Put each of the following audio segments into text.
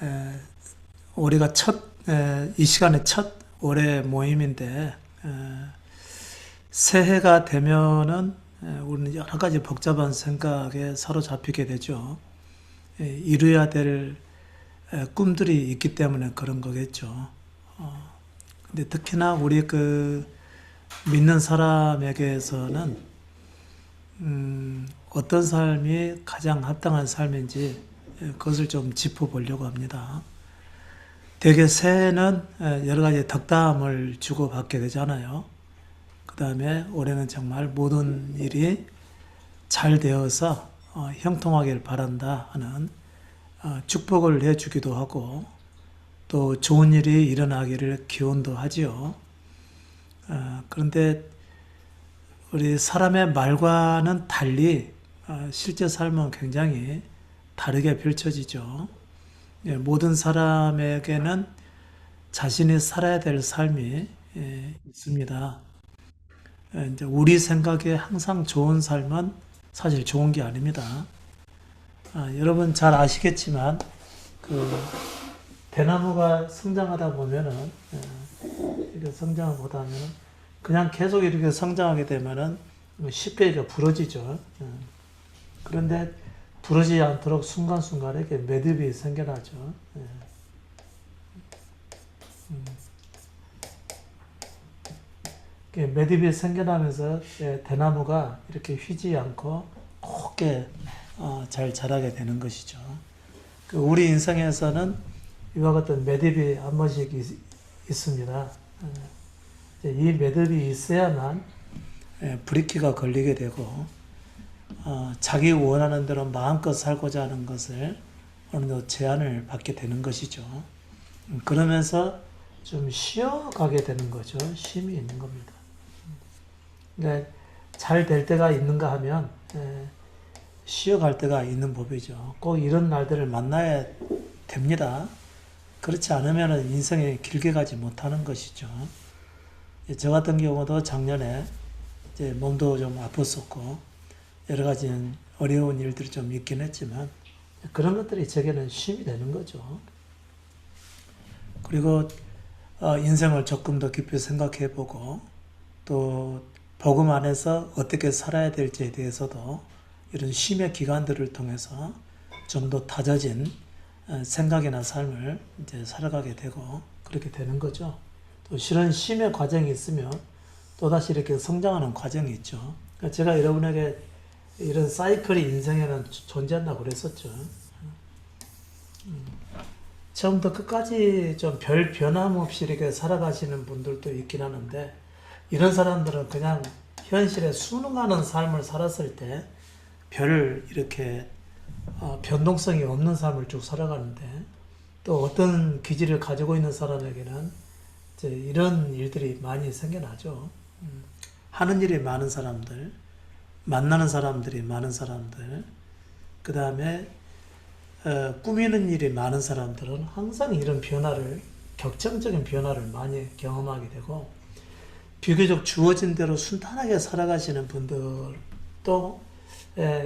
에, 올해가 이 시간에 첫 올해 모임인데, 새해가 되면은 우리는 여러 가지 복잡한 생각에 사로잡히게 되죠. 이루어야 될 꿈들이 있기 때문에 그런 거겠죠. 근데 특히나 우리 믿는 사람에게서는 어떤 삶이 가장 합당한 삶인지 그것을 좀 짚어보려고 합니다. 대개 새해는 여러 가지 덕담을 주고받게 되잖아요. 그 다음에 올해는 정말 모든 일이 잘 되어서 형통하길 바란다 하는 축복을 해주기도 하고 또 좋은 일이 일어나기를 기원도 하지요. 그런데 우리 사람의 말과는 달리 실제 삶은 굉장히 다르게 펼쳐지죠. 모든 사람에게는 자신이 살아야 될 삶이 있습니다. 이제 우리 생각에 항상 좋은 삶은 사실 좋은 게 아닙니다. 여러분 잘 아시겠지만 그 대나무가 성장하다 보면은 이렇게 성장하다 보면은 그냥 계속 이렇게 성장하게 되면은 쉽게 이렇게 부러지죠. 그런데 부러지지 않도록 순간순간에 이렇게 매듭이 생겨나죠. 매듭이 생겨나면서 대나무가 이렇게 휘지 않고 곱게 잘 자라게 되는 것이죠. 우리 인생에서는 이와 같은 매듭이 한 번씩 있습니다. 이 매듭이 있어야만 브레이크가 걸리게 되고 자기 원하는 대로 마음껏 살고자 하는 것을 어느 정도 제한을 받게 되는 것이죠. 그러면서 좀 쉬어가게 되는 거죠. 쉼이 있는 겁니다. 그러니까 잘 될 때가 있는가 하면 쉬어갈 때가 있는 법이죠. 꼭 이런 날들을 만나야 됩니다. 그렇지 않으면 인생에 길게 가지 못하는 것이죠. 저 같은 경우도 작년에 이제 몸도 좀 아팠었고 여러 가지 어려운 일들이 좀 있긴 했지만 그런 것들이 제게는 쉼이 되는 거죠. 그리고 인생을 조금 더 깊이 생각해 보고 또 복음 안에서 어떻게 살아야 될지에 대해서도 이런 쉼의 기간들을 통해서 좀 더 다져진 생각이나 삶을 이제 살아가게 되고 그렇게 되는 거죠. 또 실은 쉼의 과정이 있으면 또다시 이렇게 성장하는 과정이 있죠. 그러니까 제가 여러분에게 이런 사이클이 인생에는 존재한다고 그랬었죠. 처음부터 끝까지 좀 별 변함 없이 이렇게 살아가시는 분들도 있긴 하는데 이런 사람들은 그냥 현실에 순응하는 삶을 살았을 때 별 이렇게 변동성이 없는 삶을 쭉 살아가는데 또 어떤 기질을 가지고 있는 사람에게는 이제 이런 일들이 많이 생겨나죠. 하는 일이 많은 사람들, 만나는 사람들이 많은 사람들, 그 다음에 꾸미는 일이 많은 사람들은 항상 이런 변화를, 격정적인 변화를 많이 경험하게 되고 비교적 주어진 대로 순탄하게 살아가시는 분들도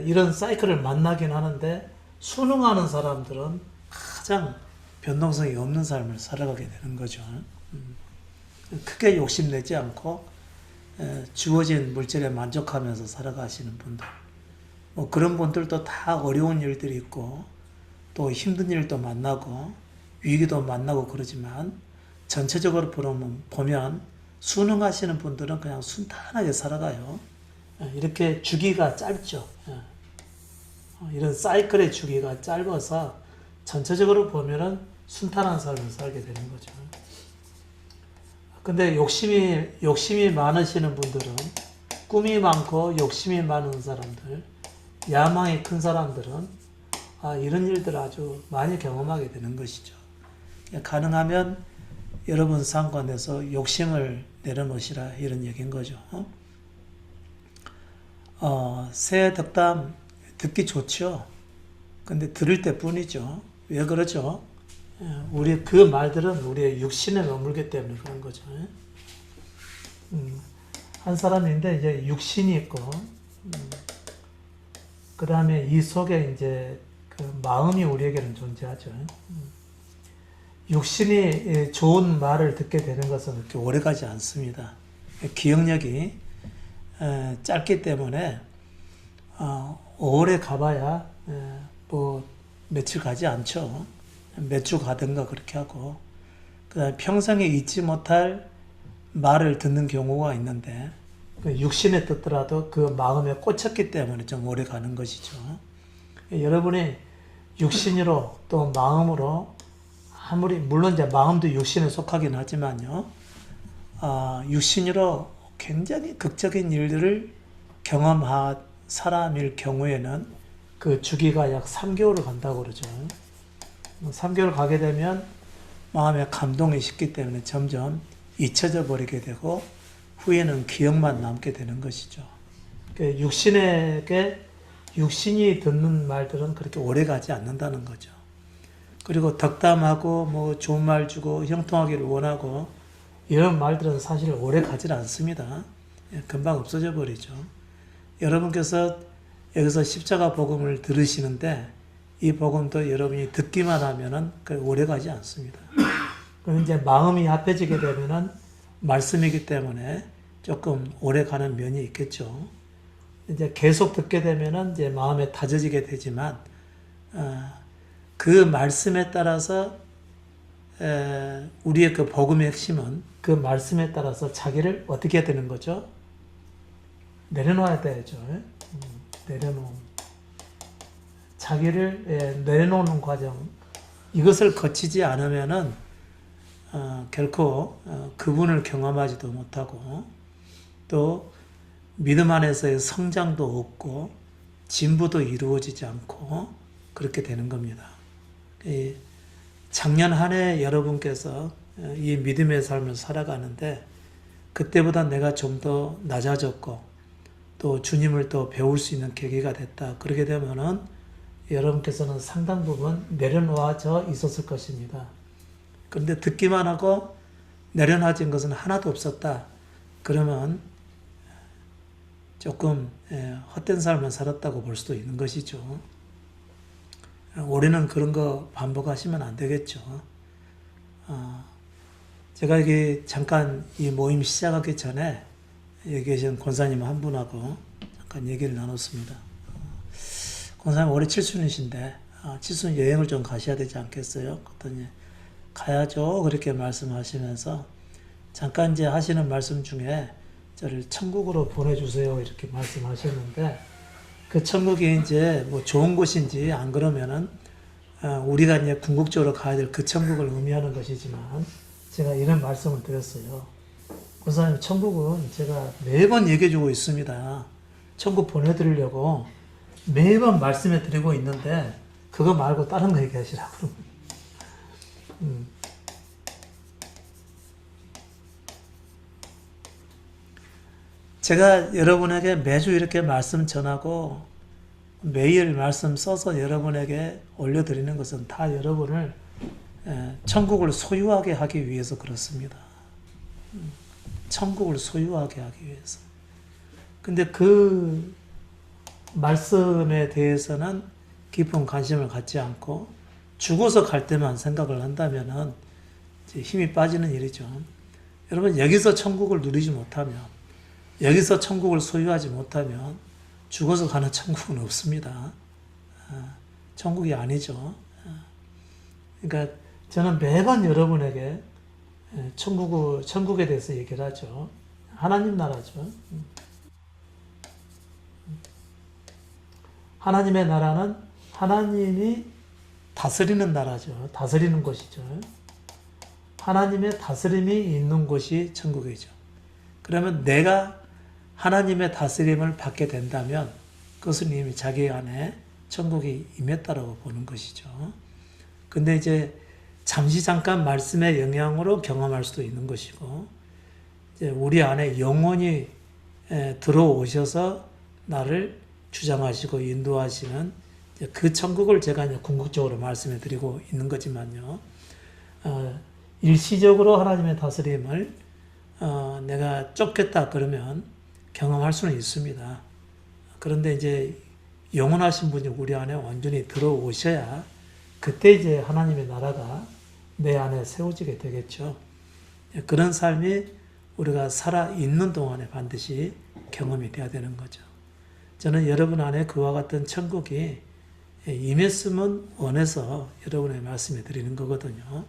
이런 사이클을 만나긴 하는데 순응하는 사람들은 가장 변동성이 없는 삶을 살아가게 되는 거죠. 크게 욕심내지 않고 주어진 물질에 만족하면서 살아가시는 분들, 뭐 그런 분들도 다 어려운 일들이 있고 또 힘든 일도 만나고 위기도 만나고 그러지만 전체적으로 보면 순응하시는 분들은 그냥 순탄하게 살아가요. 이렇게 주기가 짧죠. 이런 사이클의 주기가 짧아서 전체적으로 보면은 순탄한 삶을 살게 되는 거죠. 근데 욕심이 많으시는 분들은 꿈이 많고 욕심이 많은 사람들, 야망이 큰 사람들은 이런 일들을 아주 많이 경험하게 되는 것이죠. 가능하면 여러분 상관에서 욕심을 내려놓으시라 이런 얘기인 거죠. 새해 덕담 듣기 좋죠. 근데 들을 때뿐이죠. 왜 그러죠? 우리 그 말들은 우리의 육신에 머물기 때문에 그런 거죠. 한 사람인데 이제 육신이 있고, 그 다음에 이 속에 이제 그 마음이 우리에게는 존재하죠. 육신이 좋은 말을 듣게 되는 것은 그렇게 오래가지 않습니다. 기억력이 짧기 때문에 오래 가봐야 뭐 며칠 가지 않죠. 몇 주 가든가 그렇게 하고, 그다음에 평생에 잊지 못할 말을 듣는 경우가 있는데, 육신에 듣더라도 그 마음에 꽂혔기 때문에 좀 오래 가는 것이죠. 여러분이 육신으로 또 마음으로, 아무리 물론 이제 마음도 육신에 속하긴 하지만요, 육신으로 굉장히 극적인 일들을 경험한 사람일 경우에는 그 주기가 약 3개월을 간다고 그러죠. 3개월 가게 되면 마음에 감동이 식기 때문에 점점 잊혀져 버리게 되고 후에는 기억만 남게 되는 것이죠. 육신에게 육신이 듣는 말들은 그렇게 오래 가지 않는다는 거죠. 그리고 덕담하고 뭐 좋은 말 주고 형통하기를 원하고 이런 말들은 사실 오래 가지 않습니다. 금방 없어져 버리죠. 여러분께서 여기서 십자가 복음을 들으시는데 이 복음도 여러분이 듣기만 하면은 오래 가지 않습니다. 그럼 이제 마음이 합해지게 되면은 말씀이기 때문에 조금 오래 가는 면이 있겠죠. 이제 계속 듣게 되면은 이제 마음에 다져지게 되지만 그 말씀에 따라서 우리의 그 복음의 핵심은 그 말씀에 따라서 자기를 어떻게 해야 되는 거죠? 내려놓아야 되죠. 내려놓음. 자기를 내려놓는 과정, 이것을 거치지 않으면은 결코 그분을 경험하지도 못하고 또 믿음 안에서의 성장도 없고 진부도 이루어지지 않고 그렇게 되는 겁니다. 작년 한 해 여러분께서 이 믿음의 삶을 살아가는데 그때보다 내가 좀 더 낮아졌고 또 주님을 또 배울 수 있는 계기가 됐다. 그렇게 되면은 여러분께서는 상당 부분 내려놓아져 있었을 것입니다. 그런데 듣기만 하고 내려놔진 것은 하나도 없었다. 그러면 조금 헛된 삶을 살았다고 볼 수도 있는 것이죠. 올해는 그런 거 반복하시면 안 되겠죠. 제가 이게 잠깐 이 모임 시작하기 전에 여기 계신 권사님 한 분하고 잠깐 얘기를 나눴습니다. 권사님 올해 7순이신데 7순 여행을 좀 가셔야 되지 않겠어요? 그랬더니 가야죠. 그렇게 말씀하시면서 잠깐 이제 하시는 말씀 중에 저를 천국으로 보내주세요. 이렇게 말씀하셨는데 그 천국이 이제 뭐 좋은 곳인지 안 그러면은 우리가 이제 궁극적으로 가야 될 그 천국을 의미하는 것이지만 제가 이런 말씀을 드렸어요. 권사님, 천국은 제가 매번 얘기해주고 있습니다. 천국 보내드리려고 매번 말씀해 드리고 있는데 그거 말고 다른 거 얘기하시라고. 제가 여러분에게 매주 이렇게 말씀 전하고 매일 말씀 써서 여러분에게 올려드리는 것은 다 여러분을 천국을 소유하게 하기 위해서 그렇습니다. 천국을 소유하게 하기 위해서. 근데 그 말씀에 대해서는 깊은 관심을 갖지 않고 죽어서 갈 때만 생각을 한다면은 힘이 빠지는 일이죠. 여러분, 여기서 천국을 누리지 못하면, 여기서 천국을 소유하지 못하면 죽어서 가는 천국은 없습니다. 천국이 아니죠. 그러니까 저는 매번 여러분에게 천국에 대해서 얘기를 하죠. 하나님 나라죠. 하나님의 나라는 하나님이 다스리는 나라죠. 다스리는 곳이죠. 하나님의 다스림이 있는 곳이 천국이죠. 그러면 내가 하나님의 다스림을 받게 된다면 그것은 이미 자기 안에 천국이 임했다라고 보는 것이죠. 근데 이제 잠시 잠깐 말씀의 영향으로 경험할 수도 있는 것이고, 이제 우리 안에 영원히 들어오셔서 나를 주장하시고 인도하시는 그 천국을 제가 이제 궁극적으로 말씀해 드리고 있는 거지만요. 일시적으로 하나님의 다스림을 내가 쫓겠다 그러면 경험할 수는 있습니다. 그런데 이제 영원하신 분이 우리 안에 완전히 들어오셔야 그때 이제 하나님의 나라가 내 안에 세워지게 되겠죠. 그런 삶이 우리가 살아있는 동안에 반드시 경험이 돼야 되는 거죠. 저는 여러분 안에 그와 같은 천국이 임했으면 원해서 여러분의 말씀에 드리는 거거든요.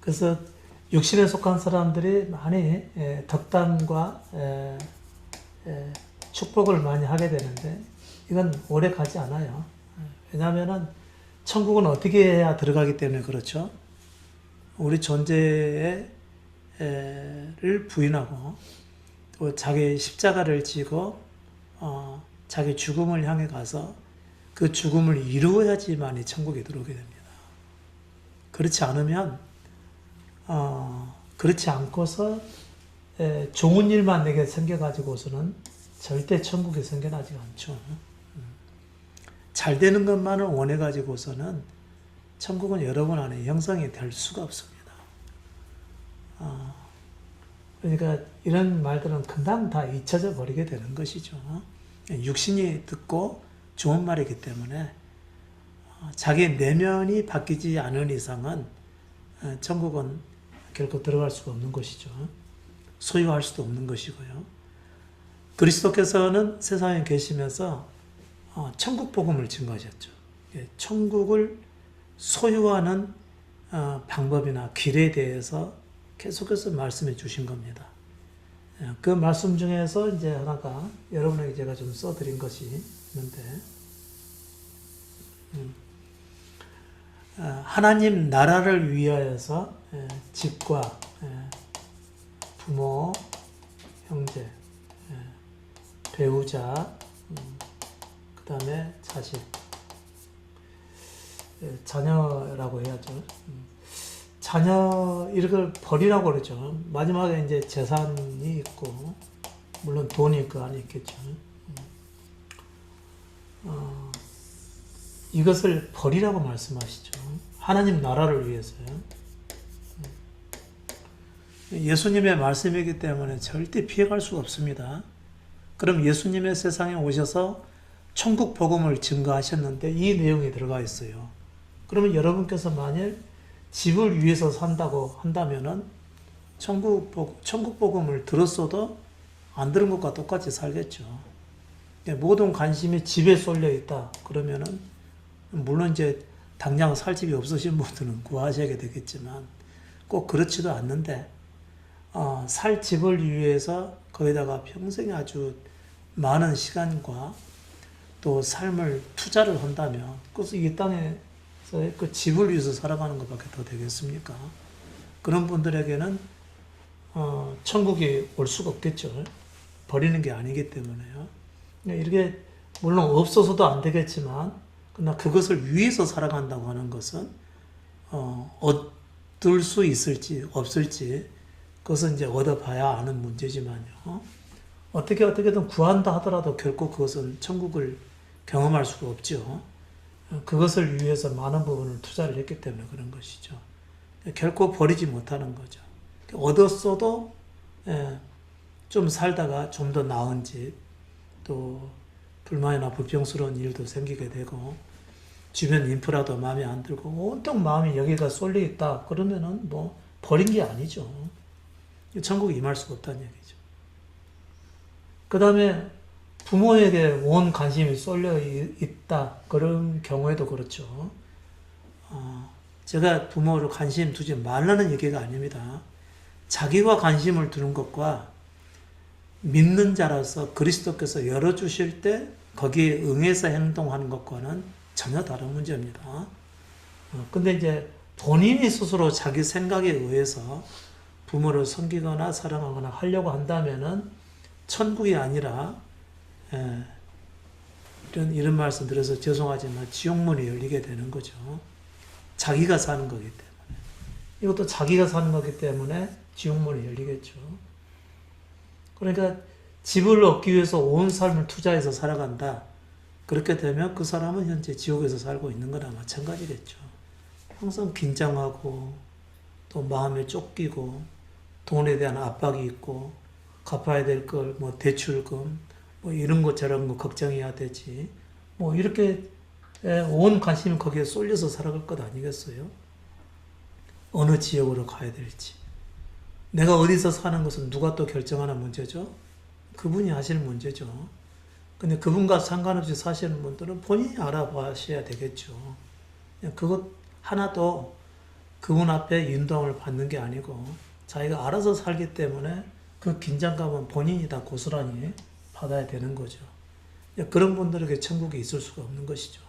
그래서 육신에 속한 사람들이 많이 덕담과 축복을 많이 하게 되는데 이건 오래 가지 않아요. 왜냐하면은 천국은 어떻게 해야 들어가기 때문에 그렇죠. 우리 존재를 부인하고 또 자기 십자가를 지고 자기 죽음을 향해 가서 그 죽음을 이루어야지만이 천국에 들어오게 됩니다. 그렇지 않으면 그렇지 않고서 좋은 일만 내게 생겨가지고서는 절대 천국에 생겨나지 않죠. 잘 되는 것만을 원해가지고서는 천국은 여러분 안에 형성이 될 수가 없습니다. 그러니까 이런 말들은 금방 다 잊혀져 버리게 되는 것이죠. 육신이 듣고 좋은 말이기 때문에 자기 내면이 바뀌지 않은 이상은 천국은 결코 들어갈 수가 없는 것이죠. 소유할 수도 없는 것이고요. 그리스도께서는 세상에 계시면서 천국 복음을 증거하셨죠. 천국을 소유하는 방법이나 길에 대해서 계속해서 말씀해 주신 겁니다. 그 말씀 중에서 이제 하나가 여러분에게 제가 좀 써드린 것이 있는데, 하나님 나라를 위하여서 집과 부모, 형제, 배우자, 그 다음에 자식, 자녀라고 해야죠. 자녀 이걸 버리라고 그러죠. 마지막에 이제 재산이 있고 물론 돈이 그 안에 있겠죠. 이것을 버리라고 말씀하시죠. 하나님 나라를 위해서요. 예수님의 말씀이기 때문에 절대 피해갈 수가 없습니다. 그럼 예수님의 세상에 오셔서 천국 복음을 증거하셨는데 이 내용이 들어가 있어요. 그러면 여러분께서 만일 집을 위해서 산다고 한다면은 천국 복음을 들었어도 안 들은 것과 똑같이 살겠죠. 모든 관심이 집에 쏠려 있다. 그러면은 물론 이제 당장 살 집이 없으신 분들은 구하셔야 되겠지만 꼭 그렇지도 않는데 살 집을 위해서 거기다가 평생에 아주 많은 시간과 또 삶을 투자를 한다면 그래서 이 땅에서 그 집을 위해서 살아가는 것밖에 더 되겠습니까? 그런 분들에게는 천국이 올 수가 없겠죠. 버리는 게 아니기 때문에요. 이렇게 물론 없어서도 안 되겠지만 그러나 그것을 위해서 살아간다고 하는 것은 얻을 수 있을지 없을지 그것은 이제 얻어봐야 아는 문제지만요. 어떻게든 구한다 하더라도 결코 그것은 천국을 경험할 수가 없죠. 그것을 위해서 많은 부분을 투자를 했기 때문에 그런 것이죠. 결코 버리지 못하는 거죠. 얻었어도 좀 살다가 좀 더 나은 집, 또 불만이나 불평스러운 일도 생기게 되고 주변 인프라도 마음에 안 들고 온통 마음이 여기가 쏠려 있다. 그러면은 뭐 버린 게 아니죠. 천국에 임할 수가 없다는 얘기죠. 그 다음에 부모에게 온 관심이 쏠려 있다. 그런 경우에도 그렇죠. 제가 부모를 관심 두지 말라는 얘기가 아닙니다. 자기와 관심을 두는 것과 믿는 자라서 그리스도께서 열어주실 때 거기에 응해서 행동하는 것과는 전혀 다른 문제입니다. 근데 이제 본인이 스스로 자기 생각에 의해서 부모를 섬기거나 사랑하거나 하려고 한다면은 천국이 아니라 이런 말씀 드려서 죄송하지만 지옥문이 열리게 되는 거죠. 자기가 사는 거기 때문에. 이것도 자기가 사는 거기 때문에 지옥문이 열리겠죠. 그러니까 집을 얻기 위해서 온 삶을 투자해서 살아간다. 그렇게 되면 그 사람은 현재 지옥에서 살고 있는 거나 마찬가지겠죠. 항상 긴장하고 또 마음에 쫓기고 돈에 대한 압박이 있고 갚아야 될 걸 뭐 대출금 뭐 이런 거 저런 거 걱정해야 되지. 뭐 이렇게 온 관심이 거기에 쏠려서 살아갈 것 아니겠어요? 어느 지역으로 가야 될지. 내가 어디서 사는 것은 누가 또 결정하는 문제죠? 그분이 하실 문제죠. 근데 그분과 상관없이 사시는 분들은 본인이 알아보셔야 되겠죠. 그냥 그것 하나도 그분 앞에 인도함을 받는 게 아니고 자기가 알아서 살기 때문에 그 긴장감은 본인이 다 고스란히 받아야 되는 거죠. 그런 분들에게 천국이 있을 수가 없는 것이죠.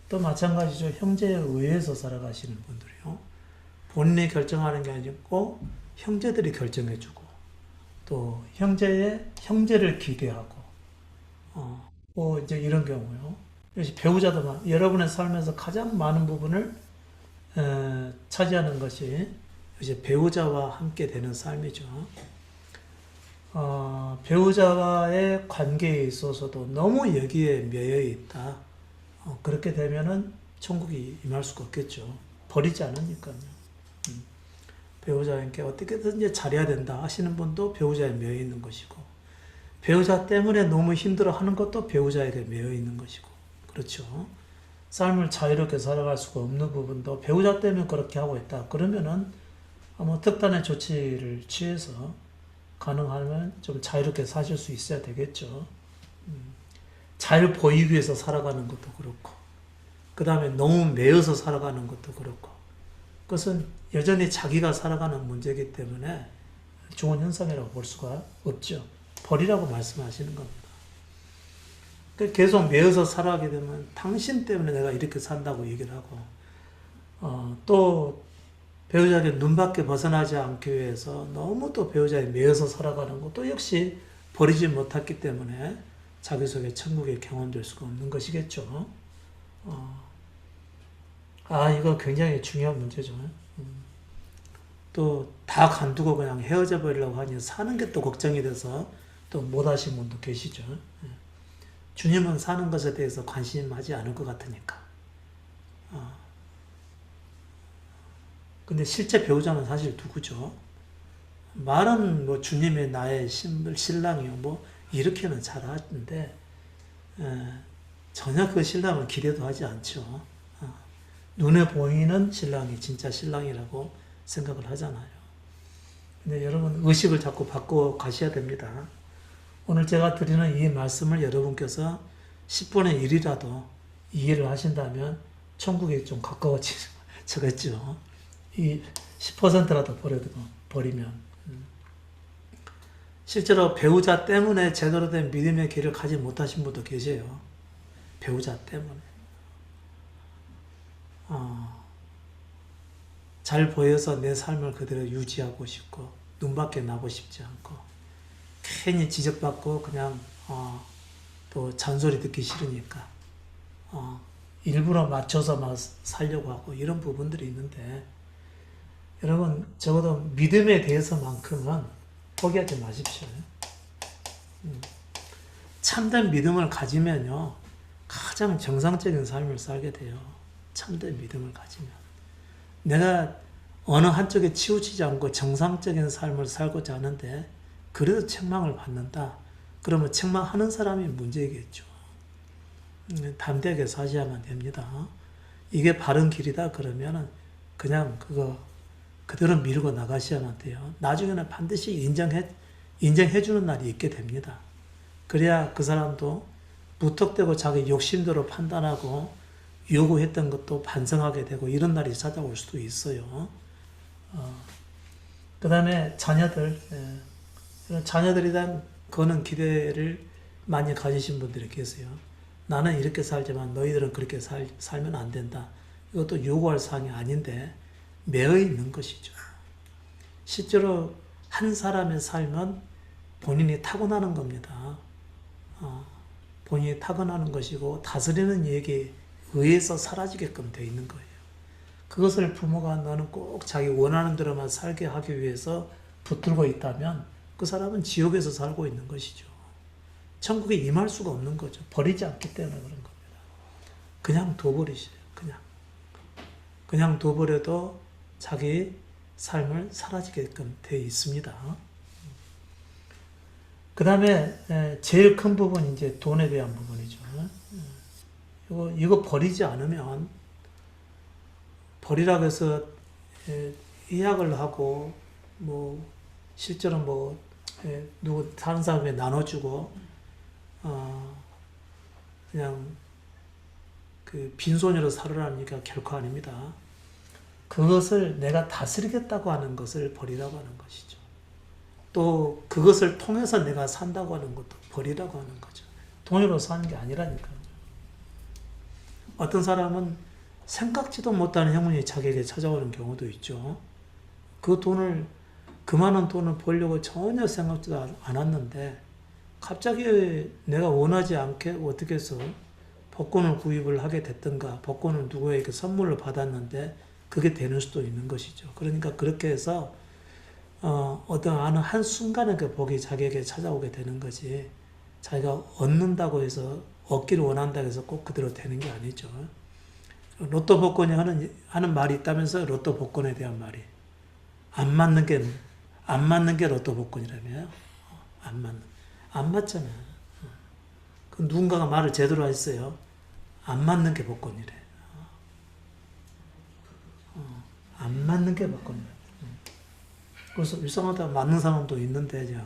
또 마찬가지죠. 형제에 의해서 살아가시는 분들이요. 본인이 결정하는 게 아니고 형제들이 결정해주고 또 형제를 기대하고 뭐 이제 이런 경우요. 그래서 배우자도 여러분의 삶에서 가장 많은 부분을 차지하는 것이 이제 배우자와 함께 되는 삶이죠. 배우자와의 관계에 있어서도 너무 여기에 매여 있다. 그렇게 되면은 천국이 임할 수가 없겠죠. 버리지 않으니까요. 배우자에게 어떻게든지 잘해야 된다 하시는 분도 배우자에 매여 있는 것이고, 배우자 때문에 너무 힘들어 하는 것도 배우자에게 매여 있는 것이고, 그렇죠. 삶을 자유롭게 살아갈 수가 없는 부분도 배우자 때문에 그렇게 하고 있다. 그러면은 뭐 특단의 조치를 취해서 가능하면 좀 자유롭게 사실 수 있어야 되겠죠. 잘 보이기 위해서 살아가는 것도 그렇고, 그 다음에 너무 매여서 살아가는 것도 그렇고, 그것은 여전히 자기가 살아가는 문제이기 때문에 좋은 현상이라고 볼 수가 없죠. 버리라고 말씀하시는 겁니다. 계속 매여서 살아가게 되면 당신 때문에 내가 이렇게 산다고 얘기를 하고, 또 배우자에게 눈밖에 벗어나지 않기 위해서 너무 또 배우자에 매여서 살아가는 것도 역시 버리지 못했기 때문에 자기 속에 천국이 경험될 수가 없는 것이겠죠. 이거 굉장히 중요한 문제죠. 또 다 간두고 그냥 헤어져 버리려고 하니 사는 게 또 걱정이 돼서 또 못하신 분도 계시죠. 주님은 사는 것에 대해서 관심하지 않을 것 같으니까. 근데 실제 배우자는 사실 누구죠? 말은 뭐 주님의 나의 신랑이요 뭐 이렇게는 잘 하는데 전혀 그 신랑을 기대도 하지 않죠. 눈에 보이는 신랑이 진짜 신랑이라고 생각을 하잖아요. 근데 여러분 의식을 자꾸 바꿔 가셔야 됩니다. 오늘 제가 드리는 이 말씀을 여러분께서 10분의 1이라도 이해를 하신다면 천국에 좀 가까워지겠죠. 이 10%라도 버리면. 실제로 배우자 때문에 제대로 된 믿음의 길을 가지 못하신 분도 계세요. 배우자 때문에. 잘 보여서 내 삶을 그대로 유지하고 싶고 눈밖에 나고 싶지 않고 괜히 지적받고 그냥 또 잔소리 듣기 싫으니까 일부러 맞춰서 막 살려고 하고 이런 부분들이 있는데, 여러분 적어도 믿음에 대해서만큼은 포기하지 마십시오. 참된 믿음을 가지면요 가장 정상적인 삶을 살게 돼요. 참된 믿음을 가지면 내가 어느 한쪽에 치우치지 않고 정상적인 삶을 살고자 하는데 그래도 책망을 받는다. 그러면 책망하는 사람이 문제이겠죠. 담대하게 사셔야만 됩니다. 이게 바른 길이다 그러면은 그냥 그거 그대로 밀고 나가셔야만 돼요. 나중에는 반드시 인정해주는 날이 있게 됩니다. 그래야 그 사람도 무턱대고 자기 욕심대로 판단하고 요구했던 것도 반성하게 되고 이런 날이 찾아올 수도 있어요. 그 다음에 자녀들에 대한 거는 기대를 많이 가지신 분들이 계세요. 나는 이렇게 살지만 너희들은 그렇게 살면 안 된다. 이것도 요구할 사항이 아닌데 매여 있는 것이죠. 실제로 한 사람의 삶은 본인이 타고나는 겁니다. 본인이 타고나는 것이고 다스리는 이에게 의해서 사라지게끔 되어 있는 거예요. 그것을 부모가 너는 꼭 자기 원하는 대로만 살게 하기 위해서 붙들고 있다면 그 사람은 지옥에서 살고 있는 것이죠. 천국에 임할 수가 없는 거죠. 버리지 않기 때문에 그런 겁니다. 그냥 둬버리세요. 그냥 둬버려도 자기 삶을 사라지게끔 되어 있습니다. 그 다음에 제일 큰 부분이 이제 돈에 대한 부분이죠. 그리고 이거 버리지 않으면 버리라고 해서 이약을 하고 뭐 실제로 뭐 누구 다른 사람에게 나눠주고 그냥 그 빈손으로 살으라는 얘기가 결코 아닙니다. 그것을 내가 다스리겠다고 하는 것을 버리라고 하는 것이죠. 또 그것을 통해서 내가 산다고 하는 것도 버리라고 하는 거죠. 돈으로 사는 게 아니라니까요. 어떤 사람은 생각지도 못하는 행운이 자기에게 찾아오는 경우도 있죠. 그 많은 돈을 벌려고 전혀 생각지도 않았는데 갑자기 내가 원하지 않게 어떻게 해서 복권을 구입을 하게 됐던가, 복권을 누구에게 선물로 받았는데 그게 되는 수도 있는 것이죠. 그러니까 그렇게 해서 어떤 한 순간에 그 복이 자기에게 찾아오게 되는 거지, 자기가 얻는다고 해서 얻기를 원한다고 해서 꼭 그대로 되는 게 아니죠. 로또 복권이 하는 말이 있다면서, 로또 복권에 대한 말이. 안 맞는 게 로또 복권이라며요. 안 맞잖아. 그 누군가가 말을 제대로 했어요. 안 맞는 게 복권이래. 안 맞는 게 복권이래. 그래서 일상하다 맞는 사람도 있는데, 제가.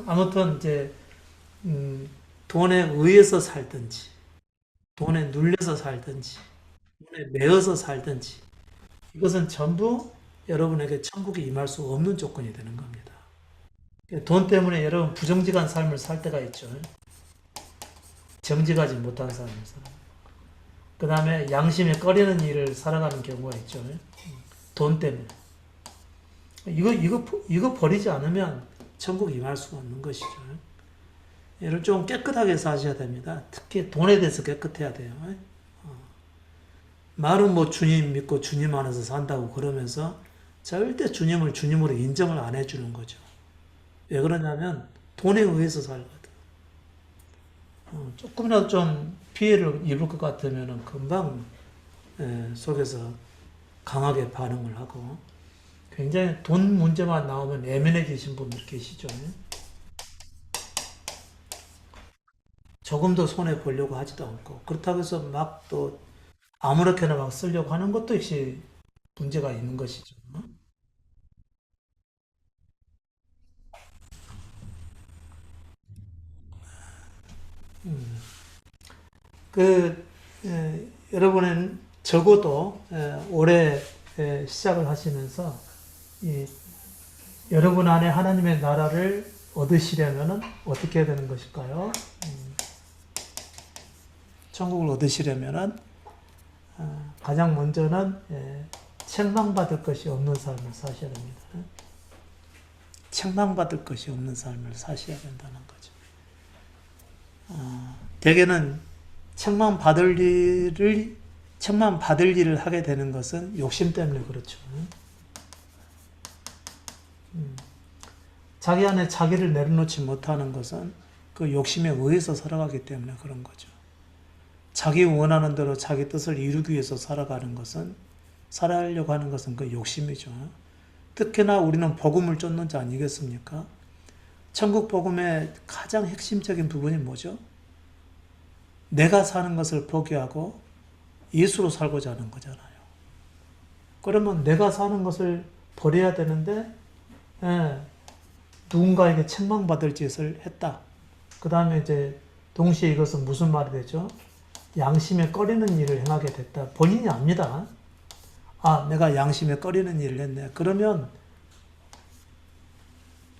아무튼, 이제, 돈에 의해서 살든지, 돈에 눌려서 살든지, 돈에 매여서 살든지, 이것은 전부 여러분에게 천국이 임할 수 없는 조건이 되는 겁니다. 돈 때문에 여러분 부정직한 삶을 살 때가 있죠. 정직하지 못한 삶을 살아. 그 다음에 양심에 꺼리는 일을 살아가는 경우가 있죠. 돈 때문에. 이거 버리지 않으면 천국 임할 수가 없는 것이죠. 여러분 좀 깨끗하게 사셔야 됩니다. 특히 돈에 대해서 깨끗해야 돼요. 말은 뭐 주님 믿고 주님 안에서 산다고 그러면서 절대 주님을 주님으로 인정을 안 해주는 거죠. 왜 그러냐면 돈에 의해서 살거든. 조금이라도 좀 피해를 입을 것 같으면 금방 속에서 강하게 반응을 하고, 굉장히 돈 문제만 나오면 예민해지신 분들 계시죠. 조금도 손해 보려고 하지도 않고, 그렇다고 해서 막 또 아무렇게나 막 쓰려고 하는 것도 역시 문제가 있는 것이죠. 그 여러분은 적어도 올해 시작을 하시면서 이 여러분 안에 하나님의 나라를 얻으시려면 어떻게 해야 되는 것일까요? 천국을 얻으시려면 가장 먼저는 책망받을 것이 없는 삶을 사셔야 됩니다. 책망받을 것이 없는 삶을 사셔야 된다는 거죠. 대개는 책망받을 일을 하게 되는 것은 욕심 때문에 그렇죠. 자기 안에 자기를 내려놓지 못하는 것은 그 욕심에 의해서 살아가기 때문에 그런 거죠. 자기 원하는 대로 자기 뜻을 이루기 위해서 살아가려고 하는 것은 그 욕심이죠. 특히나 우리는 복음을 쫓는 자 아니겠습니까? 천국 복음의 가장 핵심적인 부분이 뭐죠? 내가 사는 것을 포기하고 예수로 살고자 하는 거잖아요. 그러면 내가 사는 것을 버려야 되는데 누군가에게 책망받을 짓을 했다. 그 다음에 이제 동시에 이것은 무슨 말이 되죠? 양심에 꺼리는 일을 행하게 됐다. 본인이 압니다. 내가 양심에 꺼리는 일을 했네. 그러면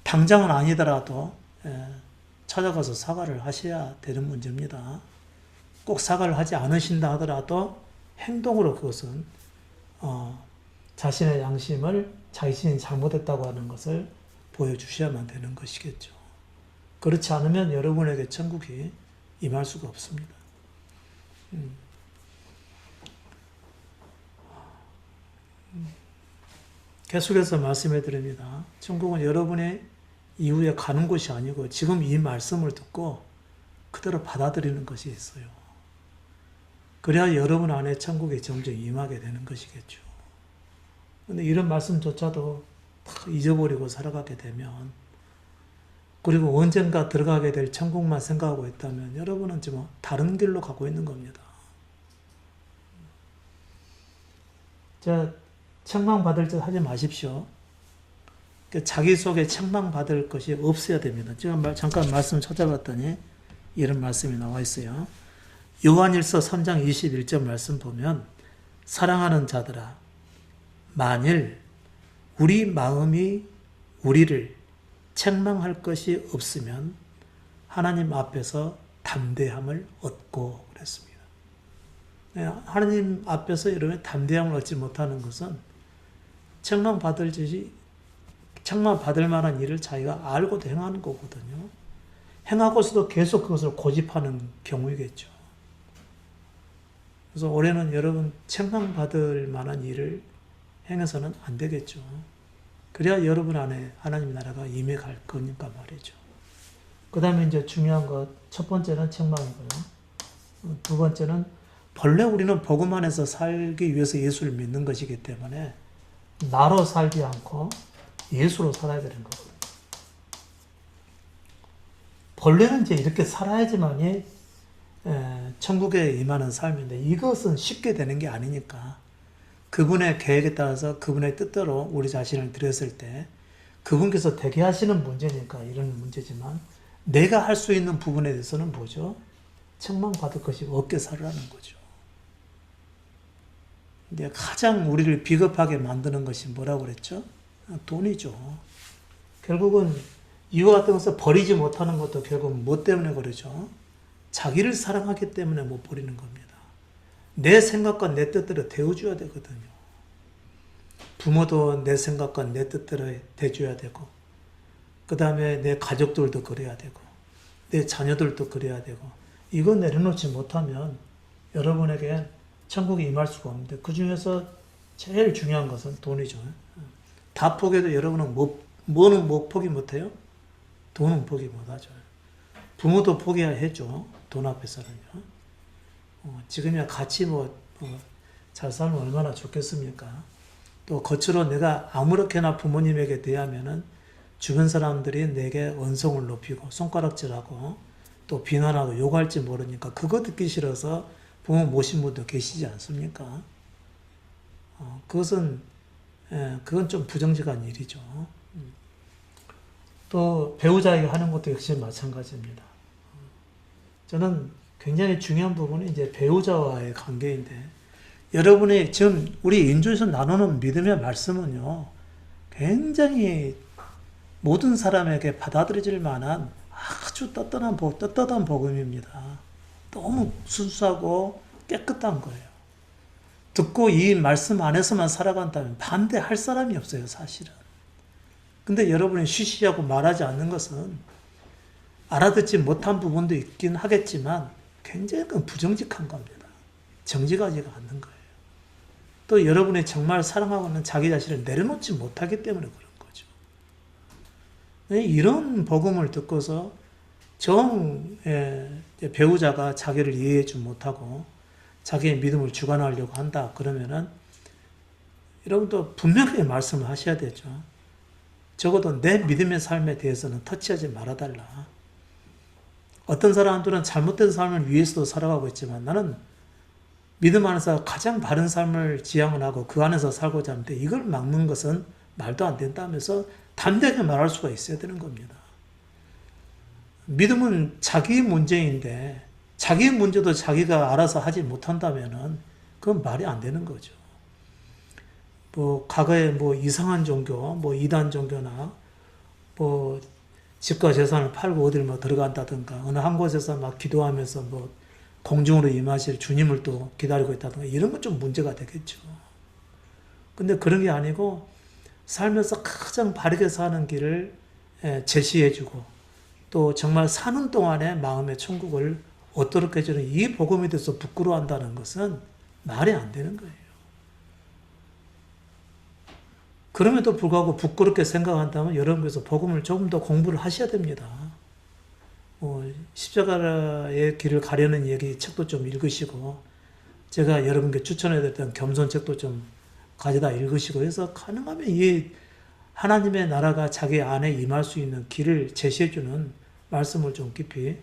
당장은 아니더라도 찾아가서 사과를 하셔야 되는 문제입니다. 꼭 사과를 하지 않으신다 하더라도 행동으로 그것은 자신의 양심을 자신이 잘못했다고 하는 것을 보여주셔야만 되는 것이겠죠. 그렇지 않으면 여러분에게 천국이 임할 수가 없습니다. 계속해서 말씀해 드립니다. 천국은 여러분의 이후에 가는 곳이 아니고 지금 이 말씀을 듣고 그대로 받아들이는 것이 있어요. 그래야 여러분 안에 천국이 점점 임하게 되는 것이겠죠. 근데 이런 말씀조차도 다 잊어버리고 살아가게 되면 그리고 언젠가 들어가게 될 천국만 생각하고 있다면 여러분은 지금 다른 길로 가고 있는 겁니다. 자, 책망받을 짓 하지 마십시오. 자기 속에 책망받을 것이 없어야 됩니다. 제가 잠깐 말씀 찾아봤더니 이런 말씀이 나와 있어요. 요한일서 3장 21절 말씀 보면 사랑하는 자들아 만일 우리 마음이 우리를 책망할 것이 없으면 하나님 앞에서 담대함을 얻고 그랬습니다. 하나님 앞에서 여러분이 담대함을 얻지 못하는 것은 책망받을 만한 일을 자기가 알고도 행하는 거거든요. 행하고서도 계속 그것을 고집하는 경우이겠죠. 그래서 올해는 여러분 책망받을 만한 일을 행해서는 안 되겠죠. 그래야 여러분 안에 하나님 나라가 임해 갈 거니까 말이죠. 그 다음에 이제 중요한 것, 첫 번째는 책망이고요. 두 번째는 본래 우리는 복음 안에서 살기 위해서 예수를 믿는 것이기 때문에 나로 살지 않고 예수로 살아야 되는 거거든요. 본래는 이제 이렇게 살아야지만이 천국에 임하는 삶인데 이것은 쉽게 되는 게 아니니까 그분의 계획에 따라서 그분의 뜻대로 우리 자신을 드렸을 때 그분께서 되게 하시는 문제니까 이런 문제지만 내가 할 수 있는 부분에 대해서는 뭐죠? 책망받을 것이 없게 살라는 거죠. 근데 가장 우리를 비겁하게 만드는 것이 뭐라고 그랬죠? 돈이죠. 결국은 이와 같은 것을 버리지 못하는 것도 결국 뭐 때문에 그러죠? 자기를 사랑하기 때문에 못 버리는 겁니다. 내 생각과 내 뜻대로 되어줘야 되거든요. 부모도 내 생각과 내 뜻대로 대줘야 되고 그 다음에 내 가족들도 그래야 되고 내 자녀들도 그래야 되고 이거 내려놓지 못하면 여러분에게 천국에 임할 수가 없는데 그 중에서 제일 중요한 것은 돈이죠. 다 포기해도 여러분은 뭐는 포기 못해요? 돈은 포기 못하죠. 부모도 포기해야죠. 돈 앞에서는요. 지금이야 같이 잘 살면 얼마나 좋겠습니까? 또 겉으로 내가 아무렇게나 부모님에게 대하면은 주변 사람들이 내게 언성을 높이고 손가락질하고 또 비난하고 욕할지 모르니까 그거 듣기 싫어서 부모 모신 분도 계시지 않습니까? 그건 좀 부정직한 일이죠. 또 배우자에게 하는 것도 역시 마찬가지입니다. 저는 굉장히 중요한 부분이 이제 배우자와의 관계인데 여러분이 지금 우리 인조에서 나누는 믿음의 말씀은요 굉장히 모든 사람에게 받아들여질 만한 아주 떳떳한 복음입니다. 너무 순수하고 깨끗한 거예요. 듣고 이 말씀 안에서만 살아간다면 반대할 사람이 없어요, 사실은. 근데 여러분이 쉬쉬하고 말하지 않는 것은 알아듣지 못한 부분도 있긴 하겠지만 굉장히 부정직한 겁니다. 정직하지가 않는 거예요. 또 여러분이 정말 사랑하고 있는 자기 자신을 내려놓지 못하기 때문에 그런 거죠. 이런 복음을 듣고서 배우자가 자기를 이해하지 못하고 자기의 믿음을 주관하려고 한다 그러면은 여러분도 분명하게 말씀을 하셔야 되죠. 적어도 내 믿음의 삶에 대해서는 터치하지 말아달라. 어떤 사람들은 잘못된 삶을 위해서도 살아가고 있지만 나는 믿음 안에서 가장 바른 삶을 지향을 하고 그 안에서 살고자 하는데 이걸 막는 것은 말도 안 된다면서 담대하게 말할 수가 있어야 되는 겁니다. 믿음은 자기 문제인데 자기 문제도 자기가 알아서 하지 못한다면은 그건 말이 안 되는 거죠. 과거에 이상한 종교, 이단 종교나 집과 재산을 팔고 어딜 들어간다든가 어느 한 곳에서 막 기도하면서 공중으로 임하실 주님을 또 기다리고 있다든가 이런 건 좀 문제가 되겠죠. 근데 그런 게 아니고 살면서 가장 바르게 사는 길을 제시해주고 또 정말 사는 동안에 마음의 천국을 얻도록 해주는 이 복음에 대해서 부끄러워한다는 것은 말이 안 되는 거예요. 그럼에도 불구하고 부끄럽게 생각한다면 여러분께서 복음을 조금 더 공부를 하셔야 됩니다. 십자가의 길을 가려는 얘기 책도 좀 읽으시고 제가 여러분께 추천해드렸던 겸손 책도 좀 가져다 읽으시고 해서 가능하면 이 하나님의 나라가 자기 안에 임할 수 있는 길을 제시해주는 말씀을 좀 깊이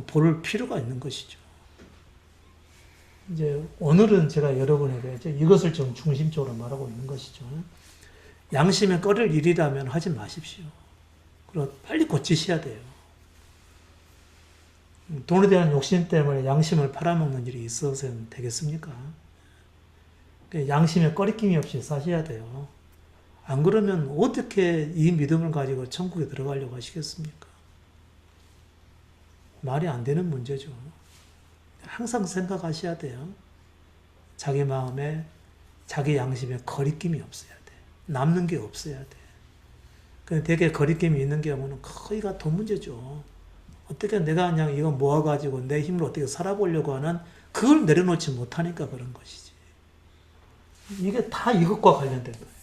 볼 필요가 있는 것이죠. 이제 오늘은 제가 여러분에게 이제 이것을 좀 중심적으로 말하고 있는 것이죠. 양심에 꺼릴 일이라면 하지 마십시오. 그리고 빨리 고치셔야 돼요. 돈에 대한 욕심 때문에 양심을 팔아먹는 일이 있어서는 되겠습니까? 양심에 꺼리낌이 없이 사셔야 돼요. 안 그러면 어떻게 이 믿음을 가지고 천국에 들어가려고 하시겠습니까? 말이 안 되는 문제죠. 항상 생각하셔야 돼요. 자기 마음에, 자기 양심에 거리낌이 없어야 돼. 남는 게 없어야 돼. 근데 되게 거리낌이 있는 경우는 거의가 돈 문제죠. 어떻게 내가 그냥 이거 모아가지고 내 힘으로 어떻게 살아보려고 하는 그걸 내려놓지 못하니까 그런 것이지. 이게 다 이것과 관련된 거예요.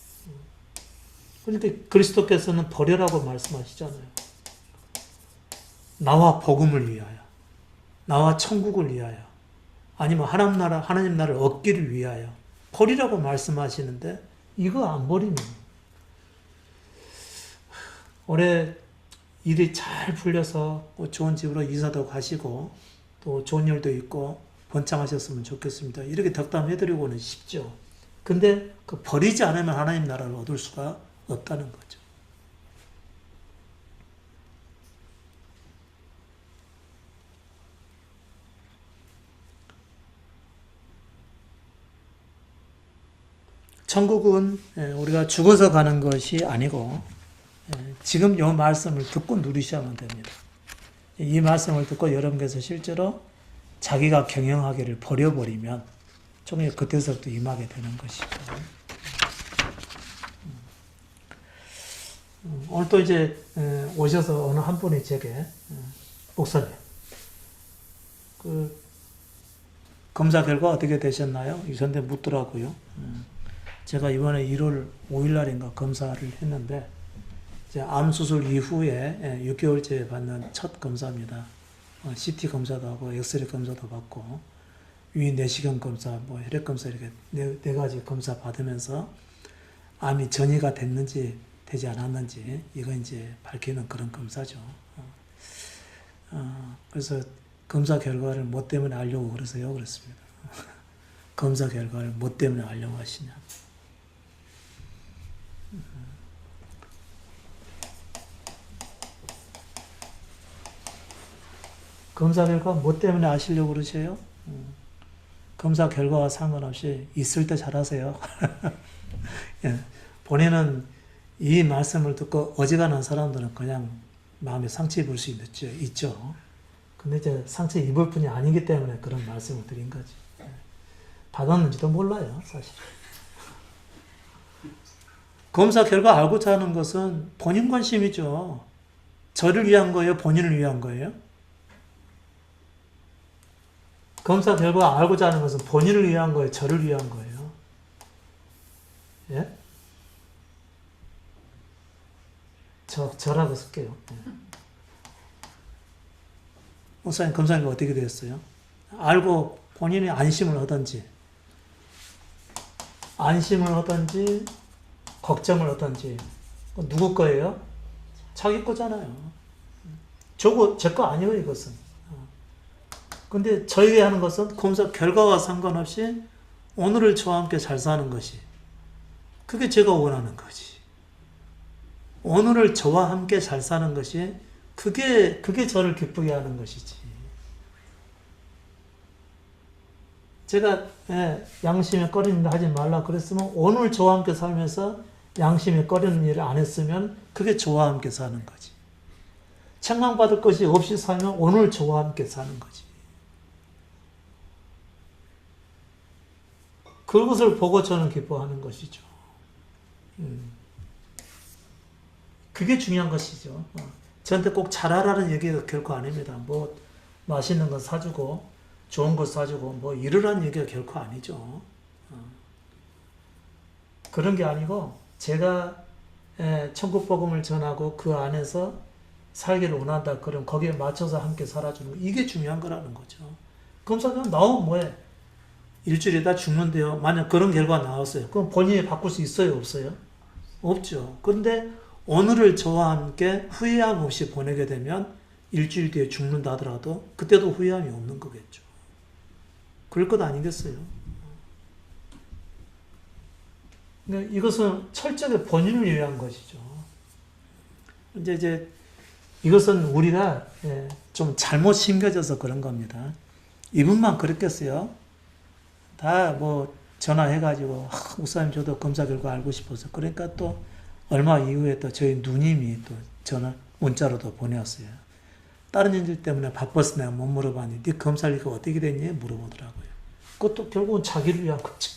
그런데 그리스도께서는 버려라고 말씀하시잖아요. 나와 복음을 위하여, 나와 천국을 위하여, 아니면 하나님 나라를 얻기를 위하여 버리라고 말씀하시는데 이거 안 버리면 올해 일이 잘 풀려서 좋은 집으로 이사도 가시고 또 좋은 일도 있고 번창하셨으면 좋겠습니다. 이렇게 덕담해드리고는 쉽죠. 근데 그 버리지 않으면 하나님 나라를 얻을 수가 없다는 거죠. 천국은 우리가 죽어서 가는 것이 아니고 지금 이 말씀을 듣고 누리셔야만 됩니다. 이 말씀을 듣고 여러분께서 실제로 자기가 경영하기를 버려버리면 종일 그때서부터 임하게 되는 것이죠. 오늘 또 이제 오셔서 어느 한 분이 제게 목사님 그 검사 결과 어떻게 되셨나요? 이런데 묻더라고요. 제가 이번에 1월 5일 날인가 검사를 했는데 이제 암 수술 이후에 6개월째 받는 첫 검사입니다. CT 검사도 하고 엑스레이 검사도 받고 위 내시경 검사, 뭐 혈액 검사 이렇게 네 가지 검사 받으면서 암이 전이가 됐는지 되지 않았는지 이거 이제 밝히는 그런 검사죠. 그래서 검사 결과를 뭐 때문에 알려고 그러세요? 그랬습니다. 검사 결과를 뭐 때문에 알려고 하시냐? 검사 결과 뭐 때문에 아시려고 그러세요? 검사 결과와 상관없이 있을 때 잘하세요. 예, 본인은 이 말씀을 듣고 어지간한 사람들은 그냥 마음에 상처 입을 수 있죠. 근데 이제 상처 입을 뿐이 아니기 때문에 그런 말씀을 드린 거지. 받았는지도 몰라요, 사실. 검사 결과 알고자 하는 것은 본인 관심이죠. 저를 위한 거예요? 본인을 위한 거예요? 검사 결과 알고자 하는 것은 본인을 위한 거예요? 저를 위한 거예요? 예? 저라고 쓸게요. 예. 목사님, 검사님 어떻게 되었어요? 알고 본인이 안심을 하든지, 걱정을 하든지, 누구 거예요? 자기 거잖아요. 제 거 아니에요, 이것은. 근데 저에게 하는 것은 검사 결과와 상관없이 오늘을 저와 함께 잘 사는 것이, 그게 제가 원하는 거지. 오늘을 저와 함께 잘 사는 것이 그게 저를 기쁘게 하는 것이지. 제가 양심에 꺼리는 일 하지 말라 그랬으면 오늘 저와 함께 살면서 양심에 꺼리는 일을 안 했으면 그게 저와 함께 사는 거지. 책망받을 것이 없이 살면 오늘 저와 함께 사는 거지. 그것을 보고 저는 기뻐하는 것이죠. 그게 중요한 것이죠. 저한테 꼭 잘하라는 얘기가 결코 아닙니다. 뭐 맛있는 거 사주고 좋은 거 사주고 뭐 이러라는 얘기가 결코 아니죠. 그런 게 아니고 제가 천국 복음을 전하고 그 안에서 살기를 원한다. 그럼 거기에 맞춰서 함께 살아주는 거. 이게 중요한 거라는 거죠. 검사는 나오면 뭐해? 일주일에 다 죽는데요. 만약 그런 결과가 나왔어요. 그럼 본인이 바꿀 수 있어요? 없어요? 없죠. 그런데 오늘을 저와 함께 후회함 없이 보내게 되면 일주일 뒤에 죽는다 하더라도 그때도 후회함이 없는 거겠죠. 그럴 것 아니겠어요? 그러니까 이것은 철저하게 본인을 위한 것이죠. 이제 이것은 우리가 좀 잘못 심겨져서 그런 겁니다. 이분만 그랬겠어요? 다 뭐 전화해가지고 목사님 저도 검사 결과 알고 싶어서 그러니까 또 얼마 이후에 또 저희 누님이 또 전화 문자로도 보내왔어요. 다른 일들 때문에 바빠서 내가 못 물어봤니? 네 검사 결과 어떻게 됐니? 물어보더라고요. 그것도 결국은 자기를 위한 거죠.